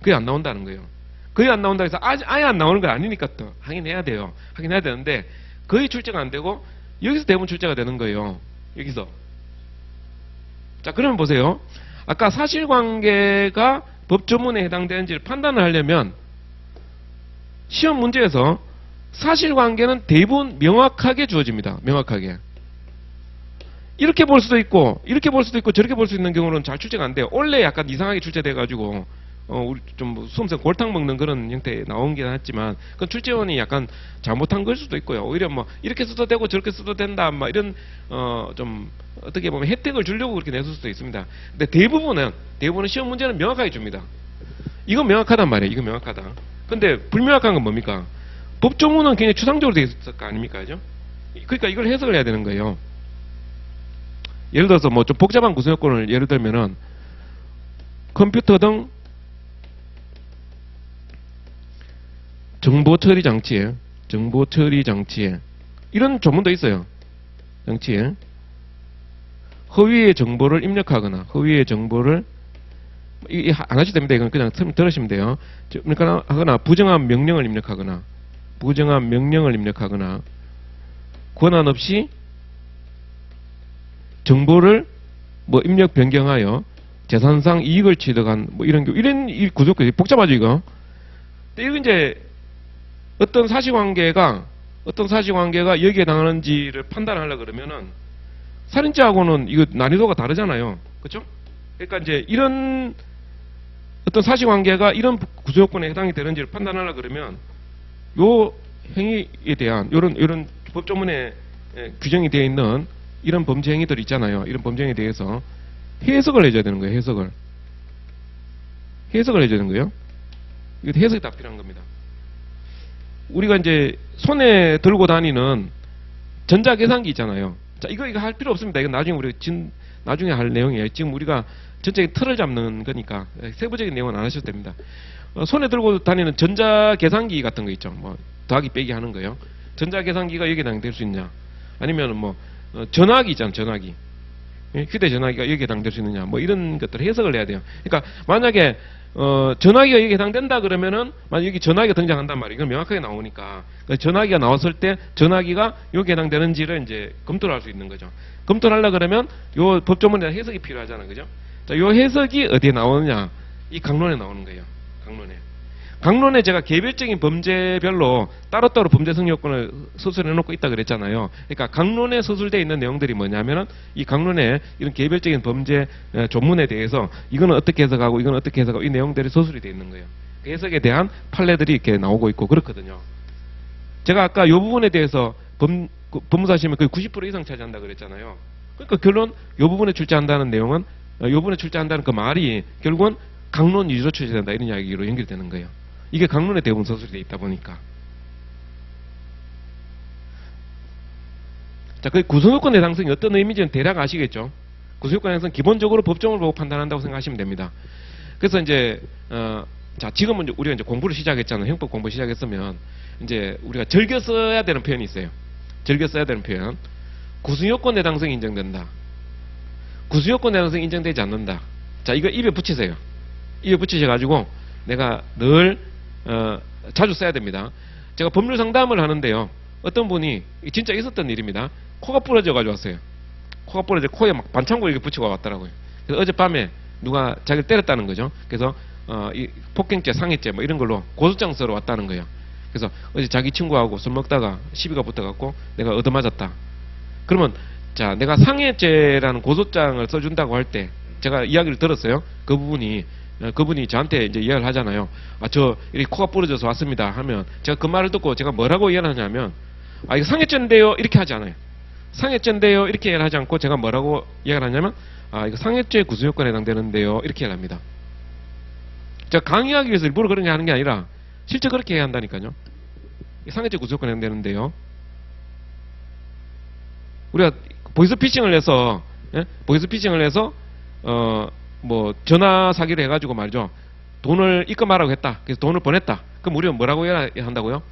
거의 안 나온다는 거예요. 거의 안 나온다 해서 아예 안 나오는 건 아니니까 또 하긴 해야 돼요. 하긴 해야 되는데 거의 출제가 안 되고 여기서 대부분 출제가 되는 거예요. 여기서. 자, 그러면 보세요. 아까 사실관계가 법조문에 해당되는지를 판단을 하려면 시험 문제에서 사실관계는 대부분 명확하게 주어집니다. 명확하게. 이렇게 볼 수도 있고 이렇게 볼 수도 있고 저렇게 볼 수 있는 경우는 잘 출제가 안 돼요. 원래 약간 이상하게 출제돼가지고 우리 좀 수험생 골탕 먹는 그런 형태에 나온 게 낫지만 그건 출제원이 약간 잘못한 걸 수도 있고요. 오히려 뭐 이렇게 써도 되고 저렇게 써도 된다 막 이런 좀 어떻게 보면 혜택을 주려고 그렇게 냈을 수도 있습니다. 근데 대부분은 시험 문제는 명확하게 줍니다. 이건 명확하단 말이에요. 이건 명확하다. 근데 불명확한 건 뭡니까? 법조문은 굉장히 추상적으로 되어 있을 거 아닙니까? 그죠? 그러니까 이걸 해석을 해야 되는 거예요. 예를 들어서 뭐 좀 복잡한 구성 요건을 예를 들면은 컴퓨터 등 정보 처리 장치에 이런 조문도 있어요. 장치에 허위의 정보를 입력하거나 안 하셔도 됩니다. 이건 그냥 들으시면 돼요. 그러니까 하거나 부정한 명령을 입력하거나 권한 없이 정보를 뭐 입력 변경하여 재산상 이익을 취득한 뭐 이런 이 구조가 복잡하죠 이거. 근데 이거 이제 어떤 사실관계가 여기에 해당하는지를 판단하려고 그러면은 살인죄하고는 이거 난이도가 다르잖아요. 그렇죠? 그러니까 이제 이런 어떤 사실관계가 이런 구조요건에 해당이 되는지를 판단하려고 그러면 요 행위에 대한 이런 법조문에 규정이 되어 있는 이런 범죄 행위들 있잖아요. 이런 범죄 행위에 대해서 해석을 해줘야 되는 거예요. 해석을 해줘야 되는 거예요. 이거 해석이 다 필요한 겁니다. 우리가 이제 손에 들고 다니는 전자계산기 있잖아요. 자, 이거 할 필요 없습니다. 이건 나중에 할 내용이에요. 지금 우리가 전체적인 틀을 잡는 거니까 세부적인 내용은 안 하셔도 됩니다. 손에 들고 다니는 전자계산기 같은 거 있죠. 뭐 더하기 빼기 하는 거예요. 전자계산기가 여기에 해당될 수 있냐? 아니면 뭐 전화기 있잖아요. 전화기. 휴대전화기가 여기에 해당될 수 있느냐? 뭐 이런 것들을 해석을 해야 돼요. 그러니까 만약에 전화기가 여기에 해당된다 그러면은 만약 여기 전화기가 등장한단 말이에요. 이건 명확하게 나오니까 전화기가 나왔을 때 전화기가 여기에 해당되는지를 이제 검토를 할 수 있는 거죠. 검토를 하려 그러면 요 법조문에 대한 해석이 필요하잖아요. 그죠? 자, 요 해석이 어디에 나오느냐? 이 강론에 나오는 거예요. 강론에 제가 개별적인 범죄별로 따로따로 범죄 승리 요건을 서술해 놓고 있다 그랬잖아요. 그러니까 강론에 서술되어 있는 내용들이 뭐냐면은 이 강론에 이런 개별적인 범죄 조문에 대해서 이거는 어떻게 해석하고 이거는 어떻게 해석하고 이 내용들이 서술이 되어 있는 거예요. 그 해석에 대한 판례들이 이렇게 나오고 있고 그렇거든요. 제가 아까 이 부분에 대해서 법무사시면 거의 90% 이상 차지한다 그랬잖아요. 그러니까 결론 이 부분에 출제한다는 내용은 이 부분에 출제한다는 그 말이 결국은 강론 위주로 출제된다 이런 이야기로 연결되는 거예요. 이게 강론에 대부분 서술이 되어 있다 보니까. 자, 그 구성요건 해당성이 어떤 의미인지는 대략 아시겠죠? 구성요건 해당성 기본적으로 법정을 보고 판단한다고 생각하시면 됩니다. 그래서 이제 자, 지금은 우리가 이제 공부를 시작했잖아요. 형법 공부 시작했으면 이제 우리가 즐겨 써야 되는 표현이 있어요. 즐겨 써야 되는 표현. 구성요건 해당성이 인정된다. 구성요건 해당성이 인정되지 않는다. 자, 이거 입에 붙이세요. 입에 붙이셔가지고 내가 늘 자주 써야 됩니다. 제가 법률 상담을 하는데요. 어떤 분이 진짜 있었던 일입니다. 코가 부러져 가지고 왔어요. 코가 부러져 코에 막 반창고 이렇게 붙이고 왔더라고요. 그래서 어젯밤에 누가 자기를 때렸다는 거죠. 그래서 이 폭행죄, 상해죄 뭐 이런 걸로 고소장 써러 왔다는 거예요. 그래서 어제 자기 친구하고 술 먹다가 시비가 붙어갖고 내가 얻어맞았다. 그러면 자, 내가 상해죄라는 고소장을 써준다고 할 때 제가 이야기를 들었어요. 그분이 저한테 이제 이야기를 하잖아요. 저 이렇게 코가 부러져서 왔습니다 하면 제가 그 말을 듣고 제가 뭐라고 이야기를 하냐면 이거 상해죄인데요 이렇게 하지 않아요. 상해죄인데요 이렇게 이야기를 하지 않고 제가 뭐라고 이야기를 하냐면 이거 상해죄 구성요건에 해당되는데요 이렇게 이야기를 합니다. 제가 강의하기 위해서 일부러 그런 게 하는 게 아니라 실제 그렇게 해야 한다니까요. 상해죄 구성요건에 해당되는데요. 우리가 보이스피싱을 해서 뭐 전화 사기를 해가지고 말이죠. 돈을 입금하라고 했다. 그래서 돈을 보냈다. 그럼 우리는 뭐라고 해야 한다고요?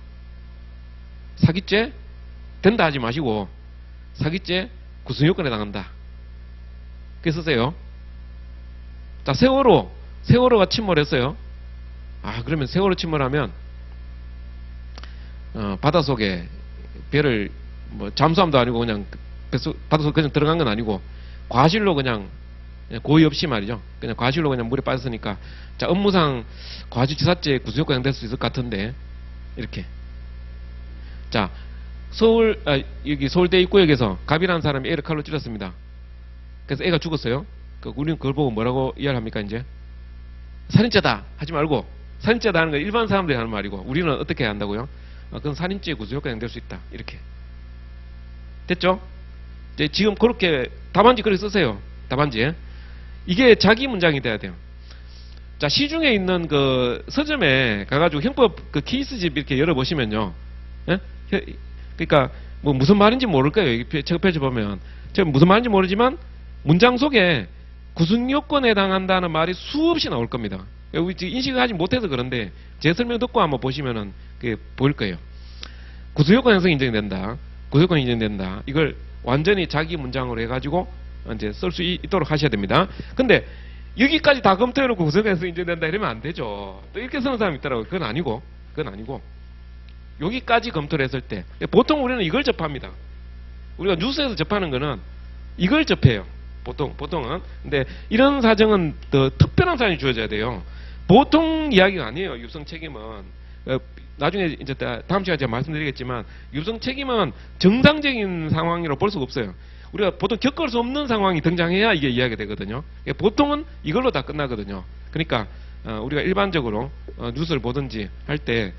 사기죄 된다 하지 마시고 사기죄 구성요건에 해당한다. 그렇게 쓰세요. 자, 세월호가 침몰했어요. 그러면 세월호 침몰하면 바닷속에 배를 뭐 잠수함도 아니고 그냥 바닷속에 그냥 들어간 건 아니고 과실로 그냥 고의 없이 말이죠. 그냥 과실로 그냥 물에 빠졌으니까 자, 업무상 과실치사죄 구속요건에 해당될 수 있을 것 같은데 이렇게. 자, 여기 서울대 입구역에서 갑이라는 사람이 애를 칼로 찔렀습니다. 그래서 애가 죽었어요. 우리는 그걸 보고 뭐라고 이해를 합니까 이제? 살인죄다 하지 말고 살인죄다 하는 건 일반 사람들이 하는 말이고 우리는 어떻게 해야 한다고요? 그건 살인죄 구속요건에 해당될 수 있다. 이렇게. 됐죠? 이제 지금 그렇게 답안지 그렇게 쓰세요. 답안지에. 이게 자기 문장이 돼야 돼요. 자, 시중에 있는 그 서점에 가가지고 형법 그 케이스집 이렇게 열어보시면요. 예? 그러니까 뭐 무슨 말인지 모를 거예요. 이 책 펼쳐보면. 제가 무슨 말인지 모르지만 문장 속에 구성요건에 해당한다는 말이 수없이 나올 겁니다. 우리 인식을 하지 못해서 그런데 제 설명 듣고 한번 보시면은 그게 보일 거예요. 구성요건 형성이 인정이 된다. 구성요건이 인정된다. 이걸 완전히 자기 문장으로 해가지고 이제 쓸 수 있도록 하셔야 됩니다. 근데 여기까지 다 검토해놓고 구성요건 형성이 인정된다 이러면 안 되죠. 또 이렇게 쓰는 사람이 있더라고요. 그건 아니고 여기까지 검토를 했을 때 보통 우리는 이걸 접합니다. 우리가 뉴스에서 접하는 거는 이걸 접해요. 보통은. 근데 이런 사정은 더 특별한 사정이 주어져야 돼요. 보통 이야기가 아니에요. 육성 책임은. 나중에 이제 다음 시간에 제가 말씀드리겠지만 육성 책임은 정상적인 상황이라고 볼 수가 없어요. 우리가 보통 겪을 수 없는 상황이 등장해야 이게 이야기가 되거든요. 보통은 이걸로 다 끝나거든요. 그러니까 우리가 일반적으로 뉴스를 보든지 할 때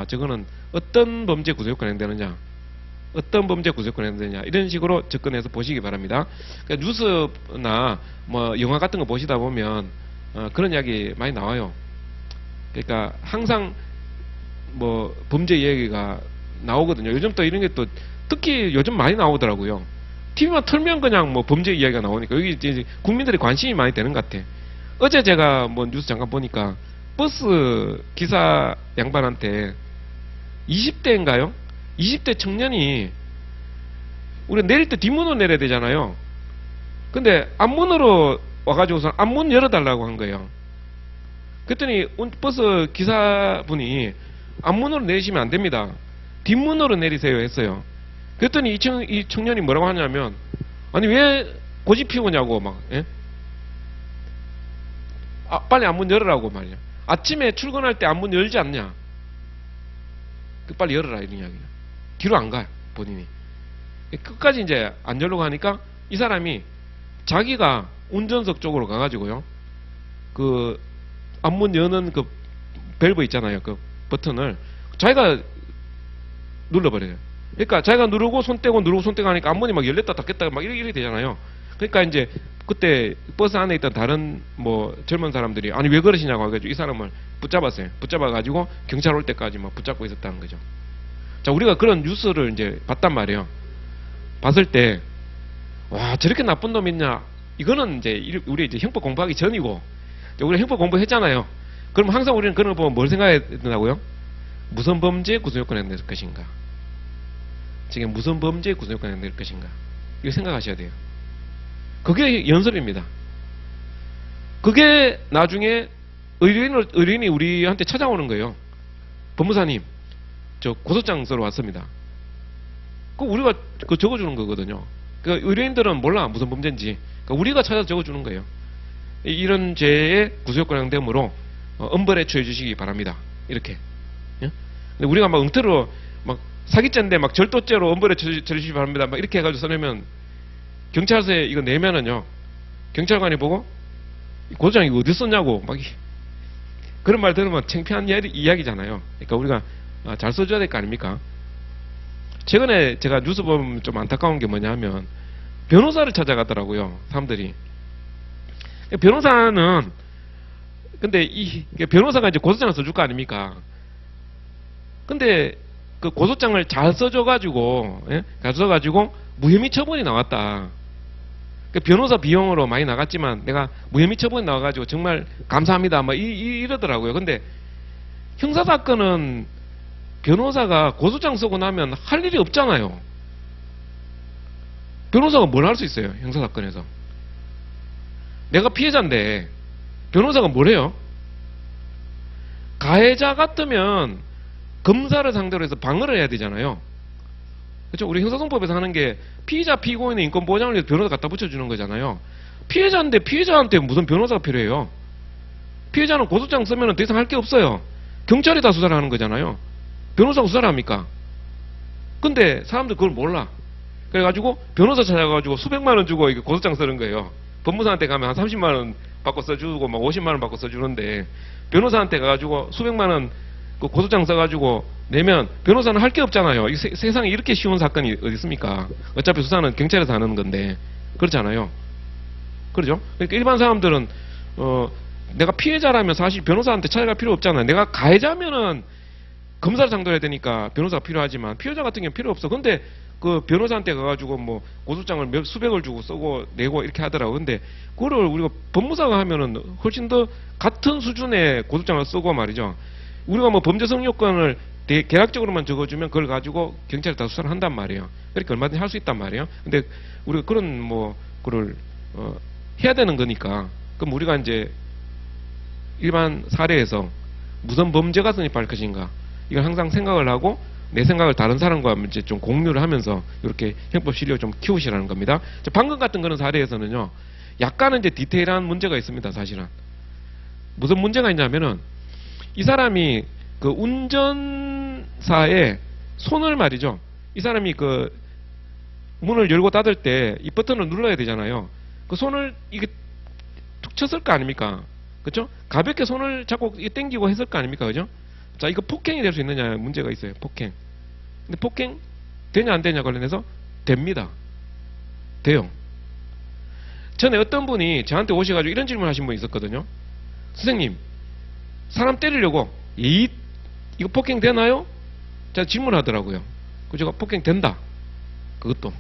저거는 어떤 범죄 구성요건에 해당되느냐, 어떤 범죄 구성요건에 해당되느냐 이런 식으로 접근해서 보시기 바랍니다. 그러니까 뉴스나 뭐 영화 같은 거 보시다 보면 그런 이야기 많이 나와요. 그러니까 항상 뭐 범죄 이야기가 나오거든요. 요즘 또 이런 게 또 특히 요즘 많이 나오더라고요. TV만 틀면 그냥 뭐 범죄 이야기가 나오니까 여기 이제 국민들이 관심이 많이 되는 것 같아. 어제 제가 뭐 뉴스 잠깐 보니까 버스 기사 양반한테 20대인가요? 20대 청년이 우리 내릴 때 뒷문으로 내려야 되잖아요. 근데 앞문으로 와가지고서 앞문 열어달라고 한 거예요. 그랬더니 버스 기사분이 앞문으로 내리시면 안 됩니다. 뒷문으로 내리세요 했어요. 그랬더니 이 청년이 뭐라고 하냐면 아니 왜 고집 피우냐고 막 예? 빨리 앞문 열으라고 말이야. 아침에 출근할 때 앞문 열지 않냐. 빨리 열어라 이런 이야기야. 뒤로 안 가요 본인이. 끝까지 이제 안 열려고 하니까 이 사람이 자기가 운전석 쪽으로 가가지고요. 그 앞문 여는 그 밸브 있잖아요. 그 버튼을 자기가 눌러버려요. 그러니까 자기가 누르고 손 떼고 누르고 손 떼고 하니까 앞문이 막 열렸다 닫겠다 막 이렇게 되잖아요. 그러니까 이제 그때 버스 안에 있던 다른 뭐 젊은 사람들이 아니 왜 그러시냐고 해가지고 이 사람을 붙잡았어요. 붙잡아가지고 경찰 올 때까지 막 붙잡고 있었다는 거죠. 자, 우리가 그런 뉴스를 이제 봤단 말이에요. 봤을 때 와 저렇게 나쁜 놈 있냐? 이거는 이제 우리 이제 형법 공부하기 전이고 우리 형법 공부했잖아요. 그럼 항상 우리는 그런 거 보면 뭘 생각해야 된다고요? 무슨 범죄 구성요건에 해당될 것인가? 지금 무슨 범죄 구성요건에 해당될 것인가? 이거 생각하셔야 돼요. 그게 연습입니다. 그게 나중에 의뢰인이 우리한테 찾아오는 거예요. 법무사님, 저 고소장 쓰러 왔습니다. 그 우리가 그 적어주는 거거든요. 그 의뢰인들은 몰라 무슨 범죄인지. 그러니까 우리가 찾아서 적어주는 거예요. 이런 죄의 구속요건에 해당되므로 엄벌에 처해 주시기 바랍니다. 이렇게. 예? 근데 우리가 막 엉터리로 막 사기죄인데 막 절도죄로 엄벌에 처해 주시기 바랍니다. 막 이렇게 해가지고 써내면 경찰서에 이거 내면은요. 경찰관이 보고 고소장 이거 어디 썼냐고 막 그런 말 들으면 창피한 이야기잖아요. 그러니까 우리가 잘 써줘야 될 거 아닙니까? 최근에 제가 뉴스 보면 좀 안타까운 게 뭐냐 하면 변호사를 찾아가더라고요. 사람들이. 변호사는 근데 이 변호사가 이제 고소장을 써줄 거 아닙니까? 근데 그 고소장을 잘 써줘가지고 잘 써가지고 무혐의 처분이 나왔다. 변호사 비용으로 많이 나갔지만 내가 무혐의 처분이 나와가지고 정말 감사합니다. 막 이러더라고요. 근데 형사사건은 변호사가 고소장 쓰고 나면 할 일이 없잖아요. 변호사가 뭘 할 수 있어요? 형사사건에서. 내가 피해자인데 변호사가 뭘 해요? 가해자 같으면 검사를 상대로 해서 방어를 해야 되잖아요. 그렇죠? 우리 형사소송법에서 하는 게 피의자 피고인의 인권 보장을 위해서 변호사 갖다 붙여주는 거잖아요. 피해자인데 피해자한테 무슨 변호사가 필요해요? 피해자는 고소장 쓰면 더 이상 할 게 없어요. 경찰이 다 수사를 하는 거잖아요. 변호사가 수사를 합니까? 근데 사람들 그걸 몰라. 그래가지고 변호사 찾아가지고 수백만 원 주고 이게 고소장 쓰는 거예요. 법무사한테 가면 한 30만 원 받고 써주고 막 50만 원 받고 써주는데 변호사한테 가가지고 수백만 원 그 고소장 써가지고 내면 변호사는 할 게 없잖아요. 세상에 이렇게 쉬운 사건이 어디 있습니까? 어차피 수사는 경찰에서 하는 건데 그렇잖아요. 그렇죠? 그러니까 일반 사람들은 내가 피해자라면 사실 변호사한테 찾아갈 필요 없잖아요. 내가 가해자면은 검사를 상대해야 되니까 변호사가 필요하지만 피해자 같은 경우는 필요 없어. 근데 그 변호사한테 가가지고 뭐 고소장을 수백을 주고 쓰고 내고 이렇게 하더라고. 근데 그거를 우리가 법무사가 하면은 훨씬 더 같은 수준의 고소장을 쓰고 말이죠. 우리가 뭐 범죄성 요건을 계략적으로만 적어주면 그걸 가지고 경찰이 다 수사를 한단 말이에요. 그러니까 얼마든지 할 수 있단 말이에요. 근데 우리가 그런 뭐 그걸 해야 되는 거니까 그럼 우리가 이제 일반 사례에서 무슨 범죄가 성립할 것인가 이걸 항상 생각을 하고 내 생각을 다른 사람과 이제 좀 공유를 하면서 이렇게 형법 실력을 좀 키우시라는 겁니다. 방금 같은 그런 사례에서는요, 약간은 이제 디테일한 문제가 있습니다. 사실은 무슨 문제가 있냐면은 이 사람이 그 운전사의 손을 말이죠. 이 사람이 그 문을 열고 닫을 때 이 버튼을 눌러야 되잖아요. 그 손을 이게 툭 쳤을 거 아닙니까? 그렇죠? 가볍게 손을 잡고 당기고 했을 거 아닙니까? 그죠? 자, 이거 폭행이 될 수 있느냐 문제가 있어요. 폭행. 근데 폭행 되냐 안 되냐 관련해서 됩니다. 돼요. 전에 어떤 분이 저한테 오셔가지고 이런 질문을 하신 분이 있었거든요. 선생님, 사람 때리려고 이거 폭행 되나요? 제가 질문하더라고요. 그 제가 폭행 된다. 그것도.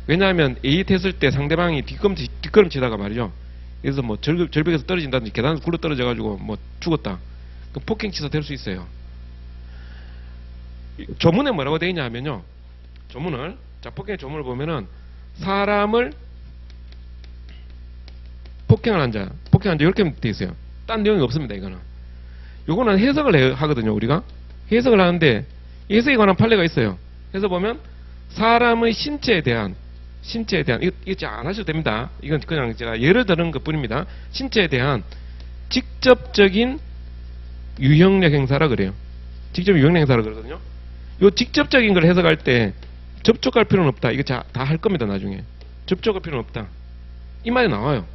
왜냐하면 했을 때 상대방이 뒷걸음치다가 말이죠. 그래서 뭐 절벽에서 떨어진다든지 계단에서 굴러 떨어져가지고 뭐 죽었다. 그럼 폭행치사 될 수 있어요. 조문에 뭐라고 되어 있냐 하면요. 조문을, 자, 폭행의 조문을 보면은 사람을 폭행한 자 이렇게 되어 있어요. 딴 내용이 없습니다. 이거는. 요거는 해석을 하거든요. 우리가. 해석을 하는데 해석에 관한 판례가 있어요. 그래서 보면 사람의 신체에 대한 이거 안 하셔도 됩니다. 이건 그냥 제가 예를 드는 것 뿐입니다. 신체에 대한 직접적인 유형력 행사라 그래요. 직접 유형력 행사라 그러거든요. 요 직접적인 걸 해석할 때 접촉할 필요는 없다. 이거 다 할 겁니다. 나중에. 접촉할 필요는 없다. 이 말이 나와요.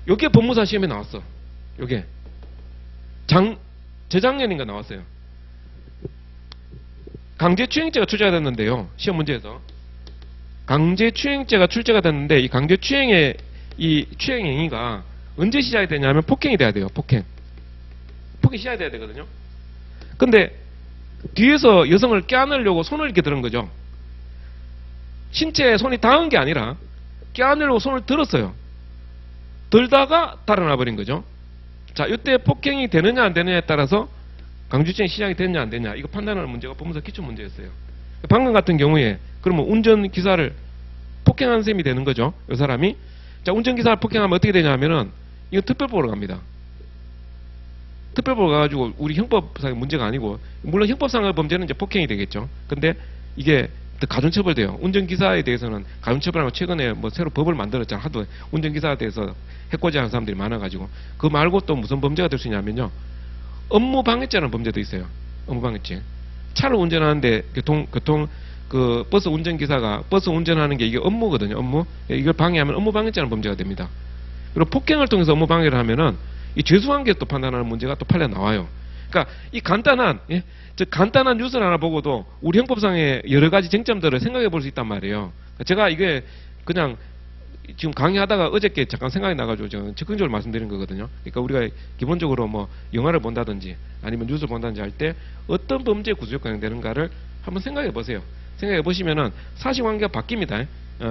요게 법무사 시험에 나왔어. 요게. 재작년인가 나왔어요. 강제추행죄가 출제가 됐는데요. 시험 문제에서. 강제추행죄가 출제가 됐는데 이 강제추행의 이 추행행위가 언제 시작이 되냐면 폭행이 돼야 돼요. 폭행이 시작이 돼야 되거든요. 근데 뒤에서 여성을 껴안으려고 손을 이렇게 드는 거죠. 신체에 손이 닿은 게 아니라 껴안으려고 손을 들었어요. 들다가 달아나 버린 거죠. 자, 이때 폭행이 되느냐 안 되느냐에 따라서 강제추행이 시작이 됐냐 안 됐냐 이거 판단하는 문제가 법무사 기출 문제였어요. 방금 같은 경우에 그러면 운전기사를 폭행한 셈이 되는 거죠. 이 사람이. 자, 운전기사를 폭행하면 어떻게 되냐 하면은 이거 특별법으로 갑니다. 특별법으로 가가지고 우리 형법상의 문제가 아니고, 물론 형법상의 범죄는 이제 폭행이 되겠죠. 근데 이게 가중처벌돼요. 운전기사에 대해서는 가중처벌하고 최근에 뭐 새로 법을 만들었잖아요. 하도 운전기사에 대해서 해코지하는 사람들이 많아가지고. 그거 말고 또 무슨 범죄가 될 수 있냐면요. 업무방해죄라는 범죄도 있어요. 업무방해죄. 차를 운전하는데 그 버스 운전기사가 버스 운전하는 게 이게 업무거든요. 업무. 이걸 방해하면 업무방해죄라는 범죄가 됩니다. 그리고 폭행을 통해서 업무방해를 하면은 이 죄수관계 또 판단하는 문제가 또 판례 나와요. 그러니까 이 간단한 뉴스를 하나 보고도 우리 형법상의 여러 가지 쟁점들을 생각해 볼 수 있단 말이에요. 제가 이게 그냥 지금 강의하다가 어저께 잠깐 생각이 나가지고 제가 적극적으로 말씀드린 거거든요. 그러니까 우리가 기본적으로 뭐 영화를 본다든지 아니면 뉴스를 본다든지 할 때 어떤 범죄 구속효과가 되는가를 한번 생각해 보세요. 생각해 보시면은 사실관계가 바뀝니다.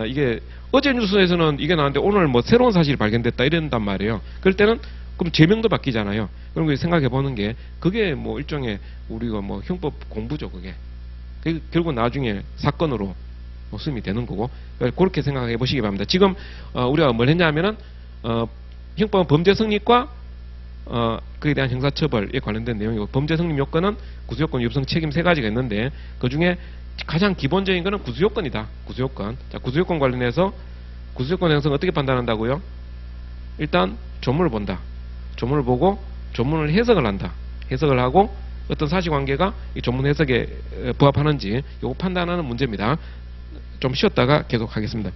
이게 어제 뉴스에서는 이게 나왔는데 오늘 뭐 새로운 사실이 발견됐다 이런단 말이에요. 그럴 때는 그럼 제명도 바뀌잖아요. 그런 걸 생각해 보는 게 그게 뭐 일종의 우리가 뭐 형법 공부죠. 그게 결국 나중에 사건으로 수임이 되는 거고, 그렇게 생각해 보시기 바랍니다. 지금 우리가 뭘 했냐면은 형법 범죄 성립과 그에 대한 형사처벌에 관련된 내용이고, 범죄 성립 요건은 구수요건, 유법성, 책임 세 가지가 있는데 그 중에 가장 기본적인 거는 구수요건이다. 구수요건. 자, 구수요건 관련해서 구수요건 형성을 어떻게 판단한다고요? 일단 조문을 본다. 조문을 보고 조문을 해석을 한다. 해석을 하고 어떤 사실관계가 이 조문 해석에 부합하는지 이거 판단하는 문제입니다. 좀 쉬었다가 계속 하겠습니다.